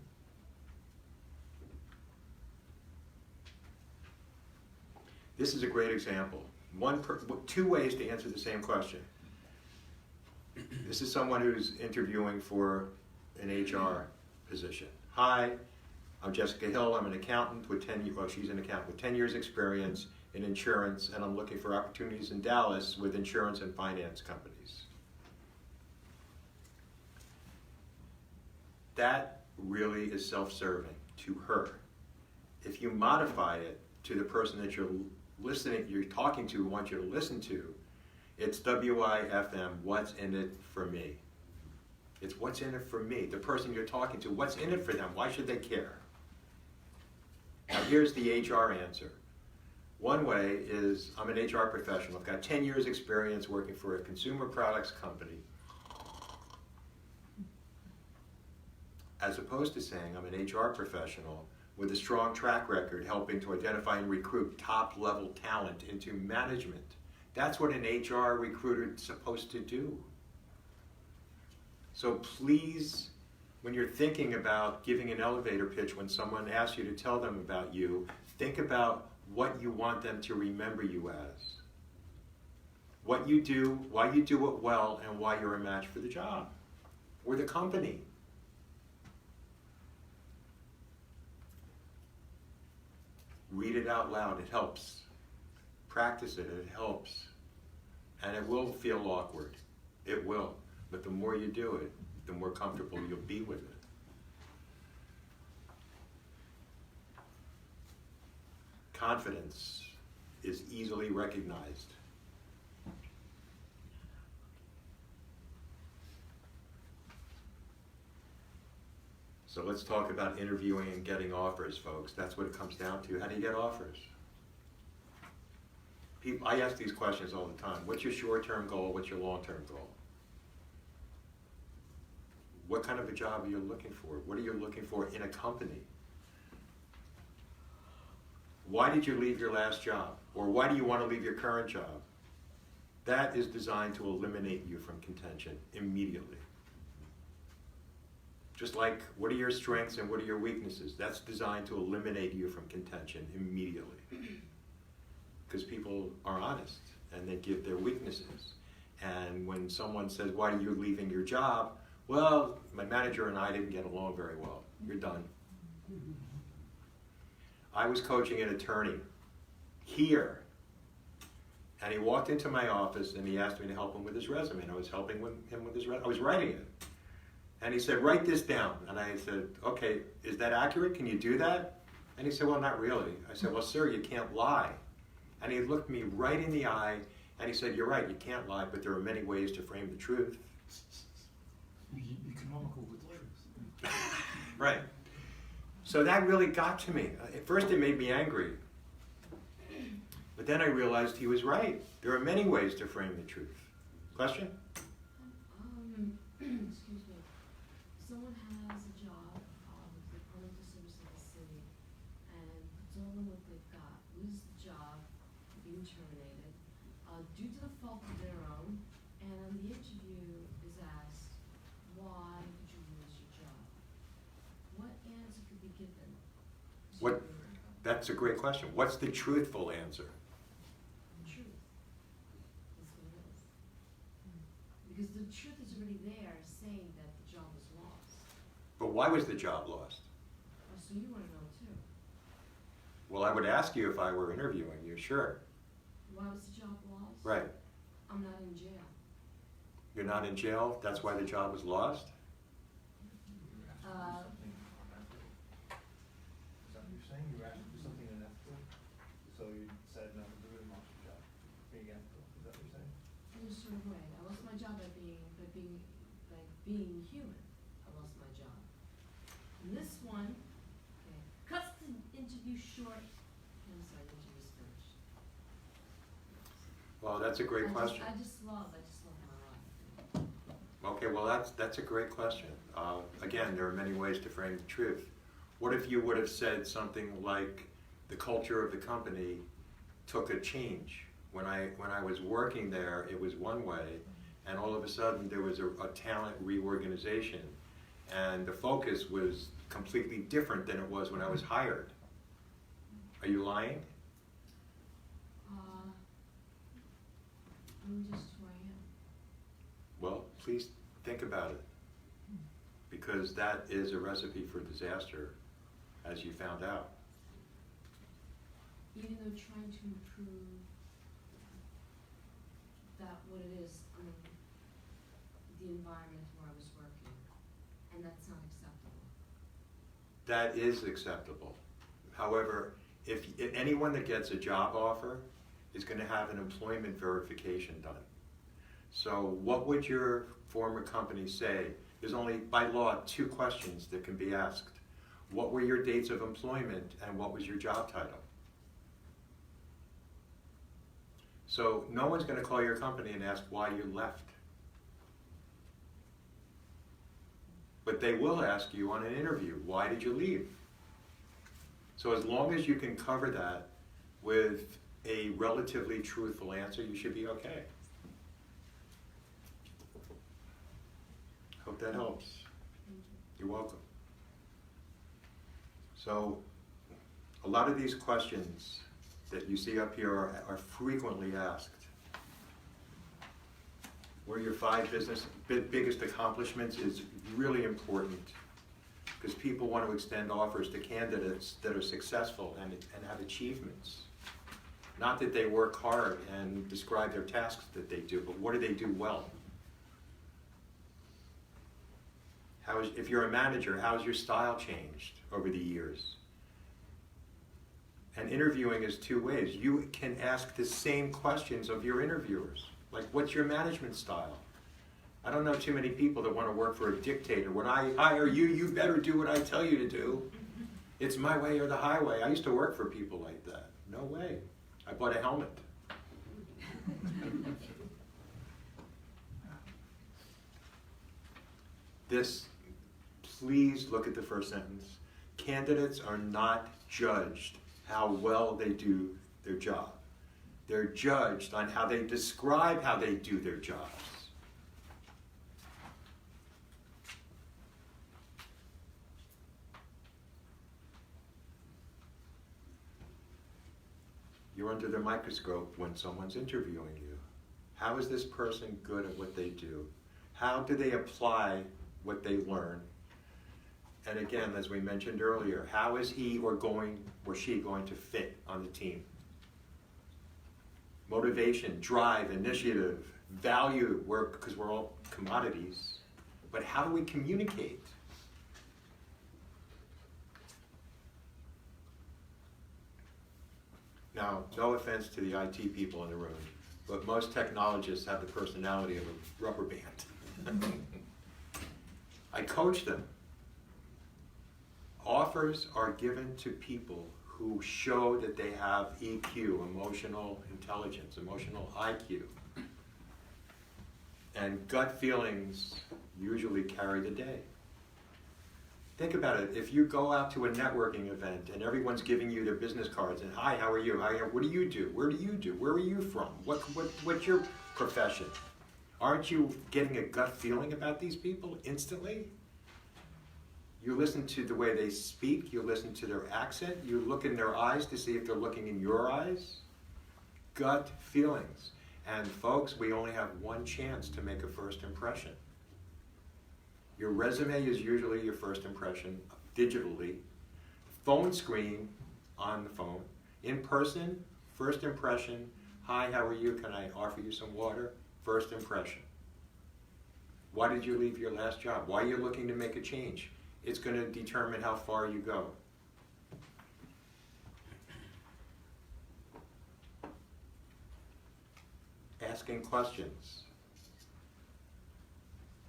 This is a great example. 2 ways to answer the same question. This is someone who's interviewing for an HR position. Hi, I'm Jessica Hill. I'm an accountant with she's an accountant with 10 years experience in insurance, and I'm looking for opportunities in Dallas with insurance and finance companies. That really is self-serving to her. If you modify it to the person that you're talking to, want you to listen to, it's WIFM, what's in it for me? It's what's in it for me. The person you're talking to, what's in it for them? Why should they care? Now here's the HR answer. One way is, I'm an HR professional. I've got 10 years experience working for a consumer products company. As opposed to saying, I'm an HR professional with a strong track record helping to identify and recruit top-level talent into management. That's what an HR recruiter is supposed to do. So please, when you're thinking about giving an elevator pitch, when someone asks you to tell them about you, think about what you want them to remember you as. What you do, why you do it well, and why you're a match for the job or the company. Read it out loud, it helps. Practice it, it helps. And it will feel awkward. It will. But the more you do it, the more comfortable you'll be with it. Confidence is easily recognized. So let's talk about interviewing and getting offers, folks. That's what it comes down to. How do you get offers? I ask these questions all the time. What's your short-term goal? What's your long-term goal? What kind of a job are you looking for? What are you looking for in a company? why did you leave your last job? Or why do you want to leave your current job? That is designed to eliminate you from contention immediately. Just like, what are your strengths and what are your weaknesses? That's designed to eliminate you from contention immediately. Because people are honest and they give their weaknesses. And when someone says, why are you leaving your job? Well, my manager and I didn't get along very well. You're done. I was coaching an attorney here. And he walked into my office and he asked me to help him with his resume. And I was helping him with his resume. I was writing it. And he said, write this down. And I said, okay, is that accurate? Can you do that? And he said, well, not really. I said, well, sir, you can't lie. And he looked me right in the eye and he said, you're right, you can't lie, but there are many ways to frame the truth. Economical with the truth. Right. So that really got to me. At first it made me angry. But then I realized he was right. There are many ways to frame the truth. Question? Excuse me. Someone has a job with the Department of Service of the city and puts all in what they've got, loses the job, being terminated, due to the fault of their own, and on the interview is asked, why did you lose your job? What answer could be given? What? That's a great question. What's the truthful answer? Truth. That's what it is. Because the truth is already there, saying that the job was lost. But why was the job lost? Oh, so you want to know too. Well, I would ask you if I were interviewing you, sure. Why was the job lost? Right. I'm not in jail. You're not in jail, that's why the job was lost? You were asked to do something unethical. Is that what you're saying? You were asked to do something unethical, so you said no to do it and lost your job. Being ethical, is that what you're saying? In a sort of way, I lost my job by being human. I lost my job. And this one, okay, cuts the interview short. I'm sorry, the interview's finished. Well, that's a great question. I just love my life. Okay, well, that's a great question. Again, there are many ways to frame the truth. What if you would have said something like, the culture of the company took a change? When I was working there, it was one way, and all of a sudden there was a talent reorganization, and the focus was completely different than it was when I was hired. Are you lying? I'm just who I am. Well, please think about it, because that is a recipe for disaster, as you found out. Even though trying to improve what it is, the environment where I was working, and that's not acceptable. That is acceptable. However, if anyone that gets a job offer is going to have an employment verification done. So what would your former company say? There's only, by law, 2 questions that can be asked. What were your dates of employment and what was your job title? So no one's going to call your company and ask why you left. But they will ask you on an interview, why did you leave? So as long as you can cover that with a relatively truthful answer, you should be okay. Hope that helps. You're welcome. So a lot of these questions that you see up here are frequently asked. What are your 5 biggest accomplishments is really important, because people want to extend offers to candidates that are successful and have achievements. Not that they work hard and describe their tasks that they do, but what do they do well? If you're a manager, how's your style changed over the years? And interviewing is 2 ways. You can ask the same questions of your interviewers. Like, what's your management style? I don't know too many people that want to work for a dictator. When I hire you, you better do what I tell you to do. It's my way or the highway. I used to work for people like that. No way. I bought a helmet. Please look at the first sentence. Candidates are not judged how well they do their job. They're judged on how they describe how they do their jobs. You're under the microscope when someone's interviewing you. How is this person good at what they do? How do they apply what they learn? And again, as we mentioned earlier, how is he or she going to fit on the team? Motivation, drive, initiative, value, work, because we're all commodities. But how do we communicate? Now, no offense to the IT people in the room, but most technologists have the personality of a rubber band. I coach them. Offers are given to people who show that they have EQ, emotional intelligence, emotional IQ. And gut feelings usually carry the day. Think about it. If you go out to a networking event and everyone's giving you their business cards and, hi, how are you? What do you do? Where do you do? Where are you from? What's your profession? Aren't you getting a gut feeling about these people instantly? You listen to the way they speak. You listen to their accent. You look in their eyes to see if they're looking in your eyes. Gut feelings. And folks, we only have one chance to make a first impression. Your resume is usually your first impression digitally. Phone screen on the phone. In person, first impression. Hi, how are you? Can I offer you some water? First impression. Why did you leave your last job? Why are you looking to make a change? It's going to determine how far you go. Asking questions.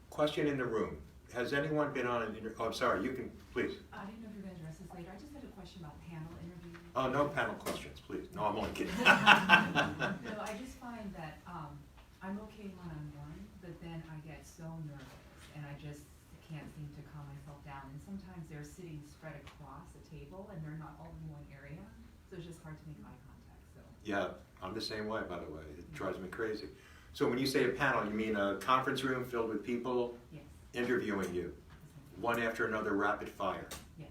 Question in the room. Has anyone been on an interview? Oh, I'm sorry, you can, please. I didn't know if you were going to address this later. I just had a question about panel interviews. Oh, no panel questions, please. No, I'm only kidding. No, I just find that I'm okay one-on-one, but then I get so nervous and I just can't seem to calm myself down. And sometimes they're sitting spread across a table and they're not all in one area, so it's just hard to make eye contact. So. Yeah, I'm the same way, by the way. It drives me crazy. So when you say a panel, you mean a conference room filled with people Yes. interviewing you, one after another, rapid fire? Yes.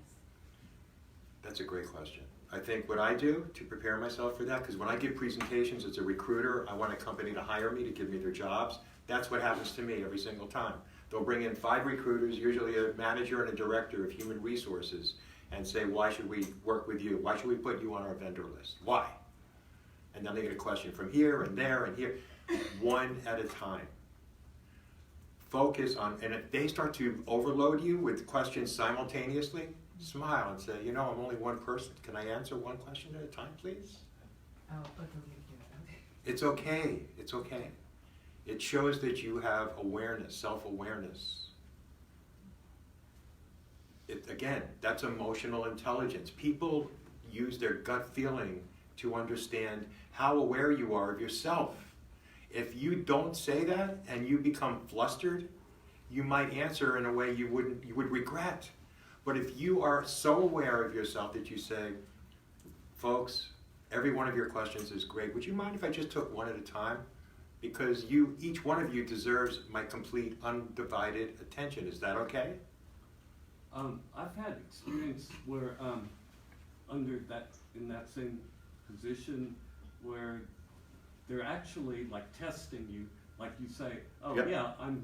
That's a great question. I think what I do to prepare myself for that, because when I give presentations as a recruiter, I want a company to hire me, to give me their jobs. That's what happens to me every single time. They'll bring in 5 recruiters, usually a manager and a director of human resources, and say, why should we work with you? Why should we put you on our vendor list? Why? And then they get a question from here and there and here, one at a time. Focus on, and if they start to overload you with questions simultaneously, smile and say, you know, I'm only one person. Can I answer one question at a time, please? Oh, okay. It's okay. It's okay. It shows that you have awareness, self-awareness. Again, that's emotional intelligence. People use their gut feeling to understand how aware you are of yourself. If you don't say that and you become flustered, you might answer in a way you would regret. But if you are so aware of yourself that you say, folks, every one of your questions is great. Would you mind if I just took one at a time? Because each one of you deserves my complete, undivided attention. Is that okay? I've had experience where in that same position where they're actually like testing you. Like you say, oh Yep. yeah, I'm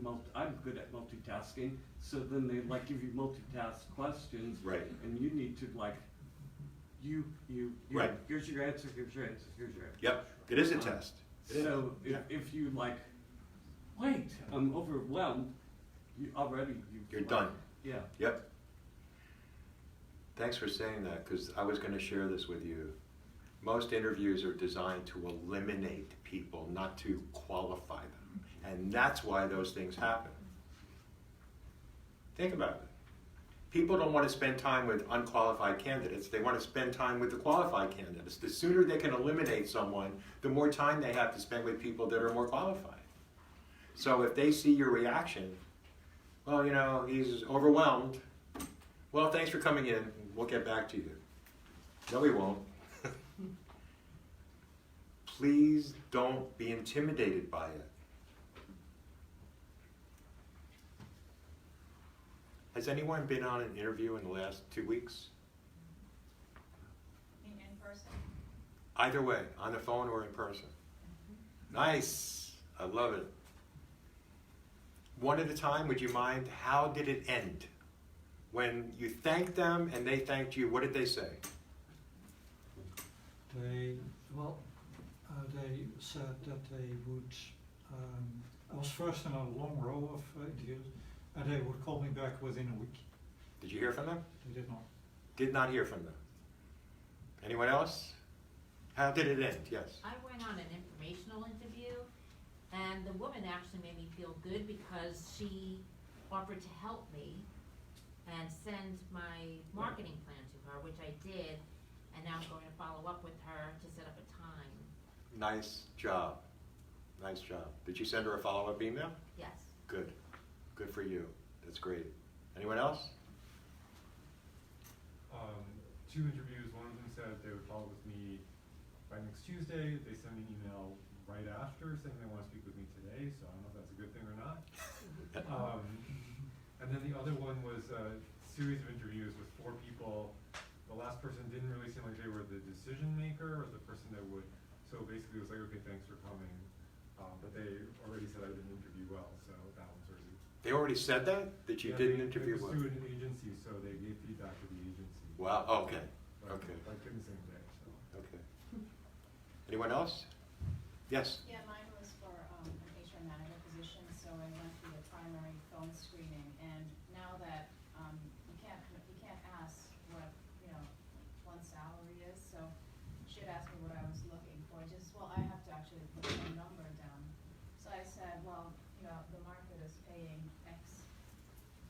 good at multitasking. So then they like give you multitask questions, Right. And you need to like, Right. Here's your answer. Here's your answer. Here's your answer. Yep. It is a test. It is. So Yeah. if you like, wait, I'm overwhelmed. You're done. Yeah. Yep. Thanks for saying that, because I was going to share this with you. Most interviews are designed to eliminate people, not to qualify them. And that's why those things happen. Think about it. People don't want to spend time with unqualified candidates. They want to spend time with the qualified candidates. The sooner they can eliminate someone, the more time they have to spend with people that are more qualified. So if they see your reaction, well, you know, he's overwhelmed. Well, thanks for coming in. We'll get back to you. No, we won't. Please don't be intimidated by it. Has anyone been on an interview in the last 2 weeks? In person? Either way, on the phone or in person. Nice. I love it. One at a time, would you mind? How did it end? When you thanked them and they thanked you, what did they say? They said that they would, I was first in a long row of interviews, and they would call me back within a week. Did you hear from them? They did not. Did not hear from them. Anyone else? How did it end? Yes. I went on an informational interview, and the woman actually made me feel good because she offered to help me and send my marketing plan to her, which I did, and now I'm going to follow up with her to set up a time. Nice job. Nice job. Did you send her a follow-up email? Yes. Good. Good for you. That's great. Anyone else? Two interviews. One of them said they would follow with me by next Tuesday. They sent me an email right after saying they want to speak with me today, so I don't know if that's a good thing or not. And then the other one was a series of interviews with 4 people. The last person didn't really seem like they were the decision maker or the person that would, so basically it was like, okay, thanks for coming. But they already said I didn't interview well, so that one's already. They already said that you didn't interview It well? was through an agency, so they gave feedback to the agency. Wow. Oh, okay. Like, Okay. Like in the same day, so. Okay. Anyone else? Yes. Yeah, mine was for an HR manager position, so I went through the primary phone screening, and now that you can't ask what one's salary is, so she had asked me what I was looking for. I have to actually put a number down. So I said, well, the market is paying X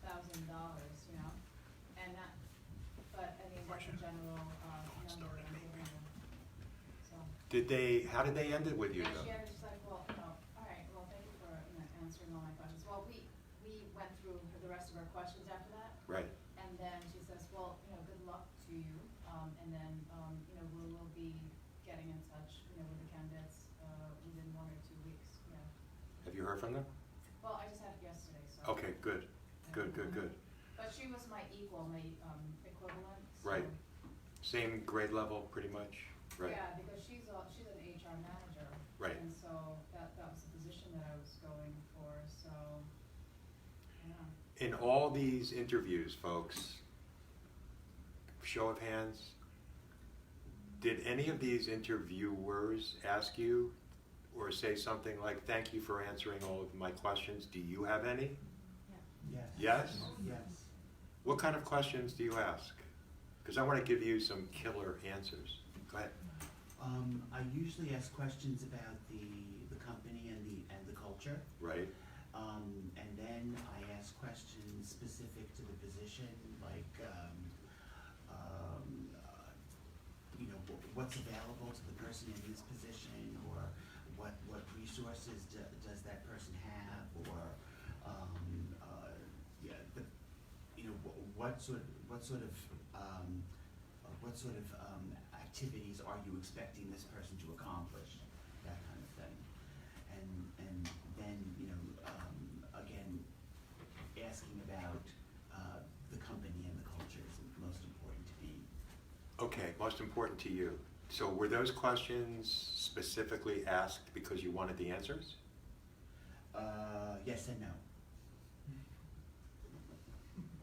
$1,000, and that, but I mean that's a general number I'm giving you. So. How did they end it with you And though? she was just like, well, all right, well, thank you for answering all my questions. Well, we went through the rest of our questions after that. Right. And then she says, well, good luck to you. And then, we'll be getting in touch, with the candidates within 1 or 2 weeks. Yeah. Have you heard from them? Well, I just had it yesterday, so. Okay, good. Good. But she was my equal, my equivalent. So. Right. Same grade level, pretty much? Right. Yeah, because she's an HR manager. Right. And so that was the position that I was going for, so, yeah. In all these interviews, folks, show of hands, did any of these interviewers ask you or say something like, thank you for answering all of my questions? Do you have any? Yes. Yes? Yes. What kind of questions do you ask? Because I want to give you some killer answers. Go ahead. I usually ask questions about the company and the culture. Right. And then I ask questions specific to the position, like, what's available to the person in this position, or what resources does that person have, or what sort of activities are you expecting this person to accomplish, that kind of thing, and then again asking about the company and the culture is most important to me. Okay, most important to you. So were those questions specifically asked because you wanted the answers? Yes and no.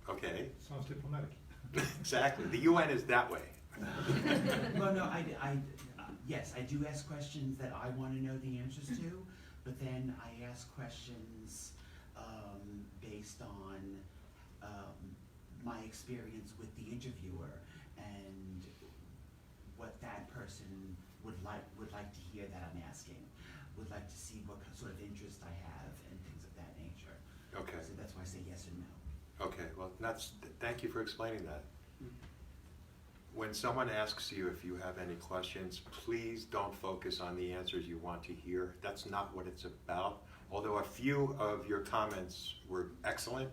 Okay. Sounds diplomatic. Exactly. The UN is that way. Well, no, yes, I do ask questions that I want to know the answers to, but then I ask questions based on my experience with the interviewer and what that person would like to hear that I'm asking, would like to see what sort of interest I have and things of that nature. Okay. So that's why I say yes and no. Okay, well, thank you for explaining that. When someone asks you if you have any questions, please don't focus on the answers you want to hear. That's not what it's about. Although a few of your comments were excellent.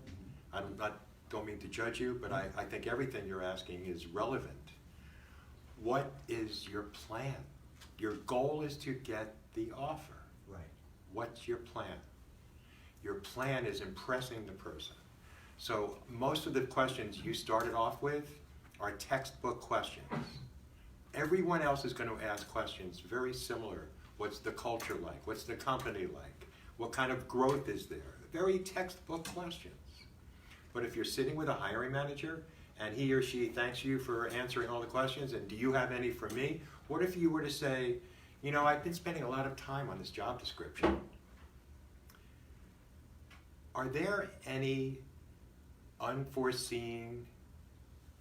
Don't mean to judge you, but I think everything you're asking is relevant. What is your plan? Your goal is to get the offer. Right. What's your plan? Your plan is impressing the person. So most of the questions you started off with are textbook questions. Everyone else is going to ask questions very similar. What's the culture like? What's the company like? What kind of growth is there? Very textbook questions. But if you're sitting with a hiring manager and he or she thanks you for answering all the questions, and do you have any for me? What if you were to say, you know, I've been spending a lot of time on this job description. Are there any unforeseen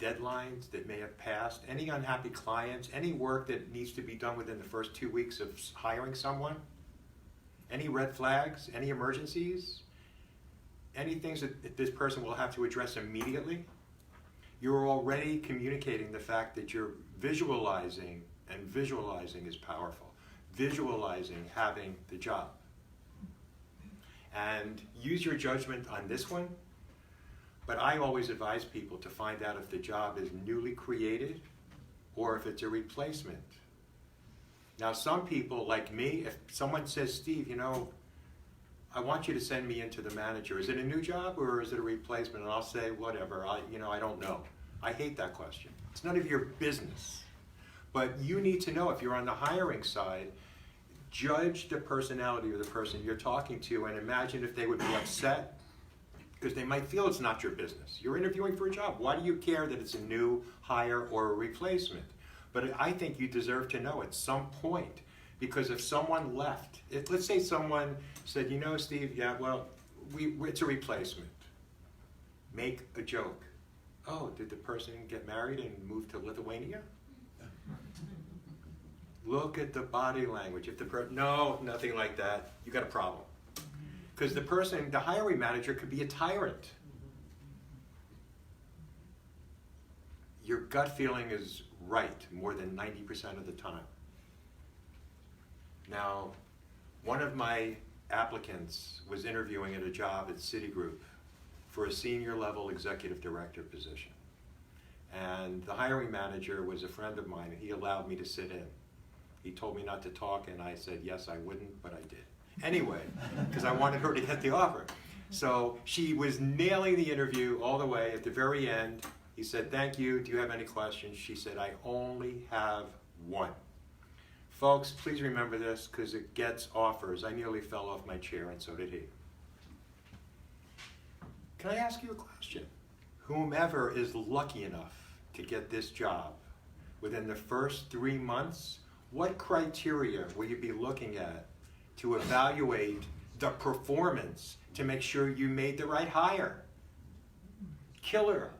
deadlines that may have passed? Any unhappy clients? Any work that needs to be done within the first 2 weeks of hiring someone? Any red flags? Any emergencies? Any things that this person will have to address immediately? You're already communicating the fact that you're visualizing, and visualizing is powerful. Visualizing having the job. And use your judgment on this one, but I always advise people to find out if the job is newly created or if it's a replacement. Now some people, like me, if someone says, Steve, you know, I want you to send me into the manager. Is it a new job or is it a replacement? And I'll say, whatever, I don't know. I hate that question. It's none of your business. But you need to know if you're on the hiring side, judge the personality of the person you're talking to and imagine if they would be upset because they might feel it's not your business. You're interviewing for a job. Why do you care that it's a new hire or a replacement? But I think you deserve to know at some point, because if someone left, let's say someone said, you know, Steve, yeah, well, it's a replacement. Make a joke. Oh, did the person get married and move to Lithuania? Look at the body language. If no, nothing like that. You got a problem. Because the hiring manager could be a tyrant. Your gut feeling is right more than 90% of the time. Now, one of my applicants was interviewing at a job at Citigroup for a senior level executive director position. And the hiring manager was a friend of mine, and he allowed me to sit in. He told me not to talk, and I said, yes, I wouldn't, but I did. Anyway, because I wanted her to get the offer. So she was nailing the interview all the way. At the very end, he said, thank you. Do you have any questions? She said, I only have one. Folks, please remember this because it gets offers. I nearly fell off my chair, and so did he. Can I ask you a question? Whomever is lucky enough to get this job within the first 3 months, what criteria will you be looking at to evaluate the performance to make sure you made the right hire? Killer.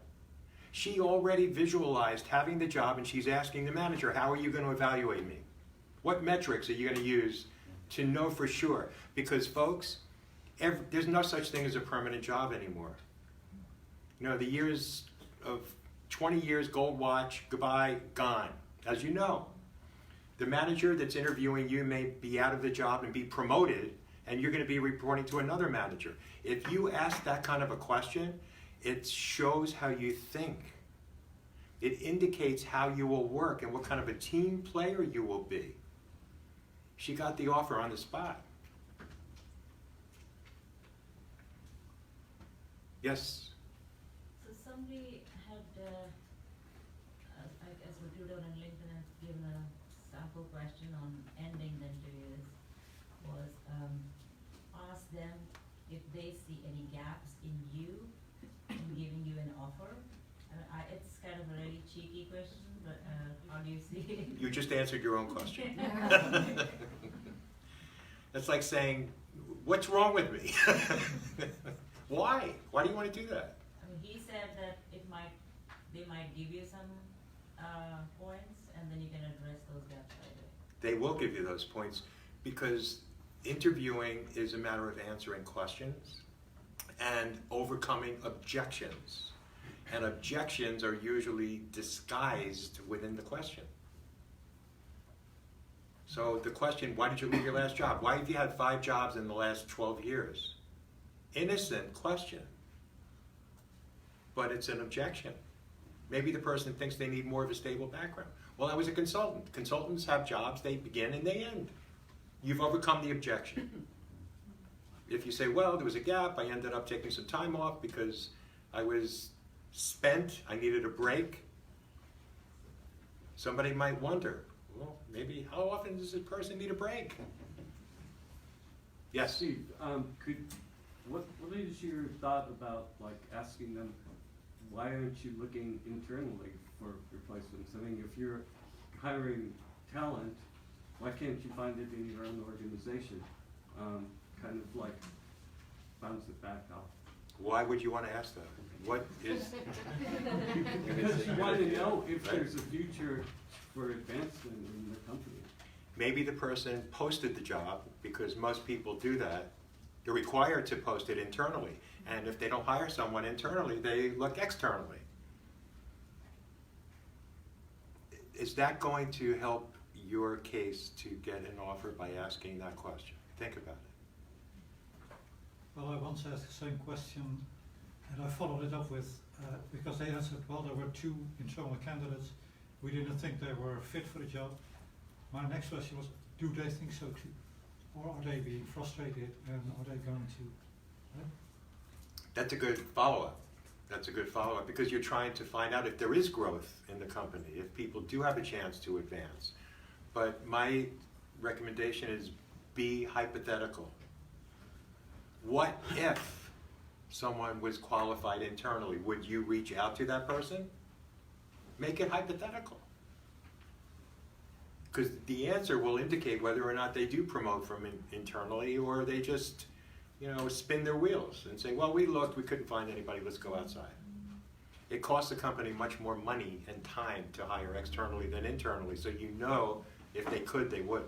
She already visualized having the job and she's asking the manager, how are you going to evaluate me? What metrics are you going to use to know for sure? Because folks, there's no such thing as a permanent job anymore. You know, the years of 20 years, gold watch, goodbye, gone. As you know, the manager that's interviewing you may be out of the job and be promoted, and you're going to be reporting to another manager. If you ask that kind of a question, it shows how you think. It indicates how you will work and what kind of a team player you will be. She got the offer on the spot. Yes? So somebody had, I guess recruiter on LinkedIn had given a sample question on ending the interviews, was ask them if they see any gaps in you in giving you an offer. It's kind of a really cheeky question, but how do you see it? You just answered your own question. That's like saying, what's wrong with me? Why? Why do you want to do that? I mean, he said that they might give you some points, and then you can address those gaps later. They will give you those points because interviewing is a matter of answering questions and overcoming objections. And objections are usually disguised within the question. So the question, why did you leave your last job? Why have you had 5 jobs in the last 12 years? Innocent question. But it's an objection. Maybe the person thinks they need more of a stable background. Well, I was a consultant. Consultants have jobs, they begin and they end. You've overcome the objection. If you say, well, there was a gap, I ended up taking some time off because I was spent, I needed a break. Somebody might wonder, well, maybe how often does this person need a break? Yes? Steve, what is your thought about like asking them, why aren't you looking internally for replacements? I mean, if you're hiring talent, why can't you find it in your own organization? Kind of like bounce it back off. Why would you want to ask that? What is... Because you want to know if there's a future for advancement in the company. Maybe the person posted the job, because most people do that. They're required to post it internally. And if they don't hire someone internally, they look externally. Is that going to help your case to get an offer by asking that question? Think about it. Well, I once asked the same question, and I followed it up with, because they answered, well, there were 2 internal candidates. We didn't think they were fit for the job. My next question was, do they think so too? Or are they being frustrated, and are they going to... That's a good follow-up. That's a good follow-up, because you're trying to find out if there is growth in the company, if people do have a chance to advance. But my recommendation is be hypothetical. What if someone was qualified internally? Would you reach out to that person? Make it hypothetical. Because the answer will indicate whether or not they do promote from internally, or they just, spin their wheels and say, well, we looked, we couldn't find anybody, let's go outside. It costs the company much more money and time to hire externally than internally, so you know if they could, they would.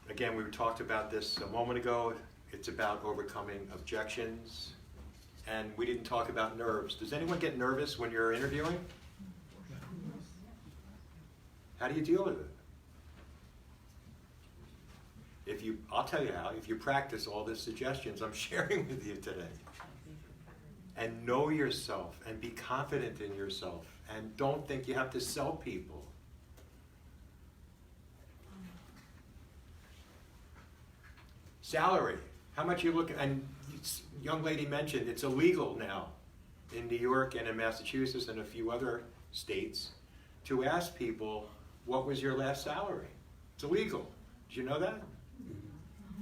Again, we talked about this a moment ago. It's about overcoming objections. And we didn't talk about nerves. Does anyone get nervous when you're interviewing? How do you deal with it? I'll tell you how, if you practice all the suggestions I'm sharing with you today, and know yourself, and be confident in yourself, and don't think you have to sell people. Salary, how much you look, and young lady mentioned it's illegal now in New York and in Massachusetts and a few other states to ask people, what was your last salary? It's illegal. Did you know that?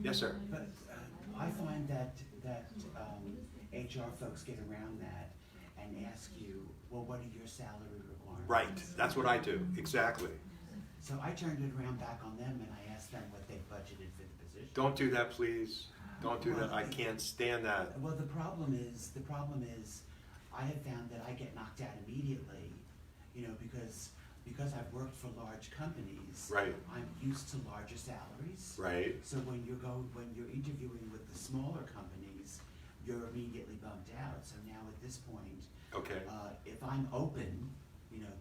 Yes, sir. But I find that HR folks get around that and ask you, well, what are your salary requirements? Right, that's what I do, exactly. So I turned it around back on them and I asked them what they budgeted for the position. Don't do that, please. Don't do that. I can't stand that. Well, the problem is, I have found that I get knocked out immediately, because I've worked for large companies. Right. I'm used to larger salaries. Right. So when you're interviewing with the smaller companies, you're immediately bumped out. So now at this point, Okay. If I'm open,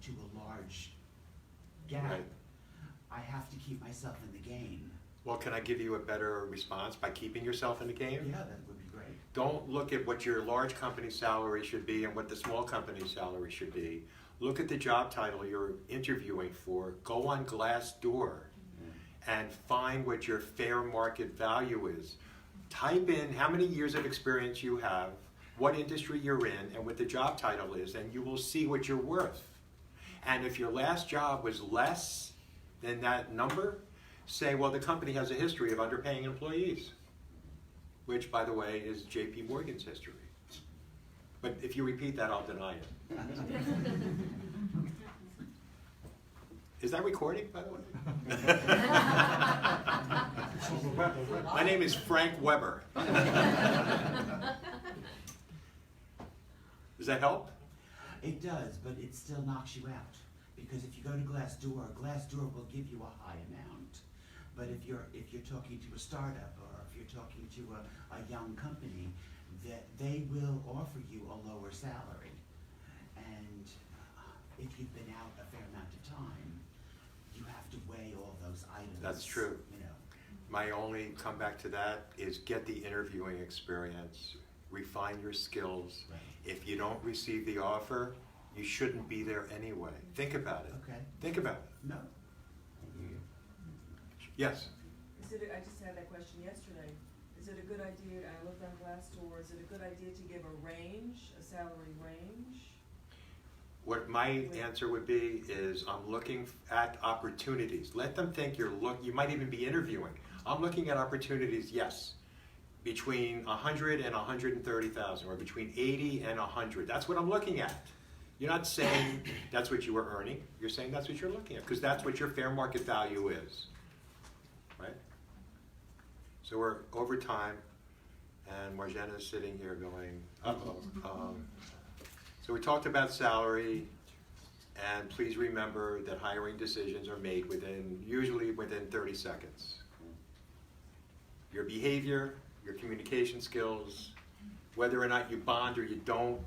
to a large gap, Right. I have to keep myself in the game. Well, can I give you a better response by keeping yourself in the game? Yeah, that would be great. Don't look at what your large company salary should be and what the small company salary should be. Look at the job title you're interviewing for. Go on Glassdoor and find what your fair market value is. Type in how many years of experience you have, what industry you're in, and what the job title is, and you will see what you're worth. And if your last job was less than that number, say, well, the company has a history of underpaying employees, which, by the way, is JP Morgan's history. But if you repeat that, I'll deny it. Is that recording, by the way? My name is Frank Weber. Does that help? It does, but it still knocks you out. Because if you go to Glassdoor will give you a high amount. But if you're talking to a startup, or if you're talking to a young company, that they will offer you a lower salary. And if you've been out a fair amount of time, you have to weigh all those items. That's true. My only comeback to that is get the interviewing experience, refine your skills. Right. If you don't receive the offer, you shouldn't be there anyway. Think about it. Okay, Think about it. no, Yes? Is it, I just had that question yesterday, is it a good idea, I looked on Glassdoor, is it a good idea to give a range, a salary range? What my answer would be is I'm looking at opportunities. Let them think you might even be interviewing. I'm looking at opportunities, yes, between 100 and 130,000, or between 80 and 100. That's what I'm looking at. You're not saying that's what you were earning. You're saying that's what you're looking at, because that's what your fair market value is, right? So we're over time, and Marjana's sitting here going, uh-oh. So we talked about salary, and please remember that hiring decisions are made usually within 30 seconds. Your behavior, your communication skills, whether or not you bond or you don't.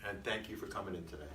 And thank you for coming in today.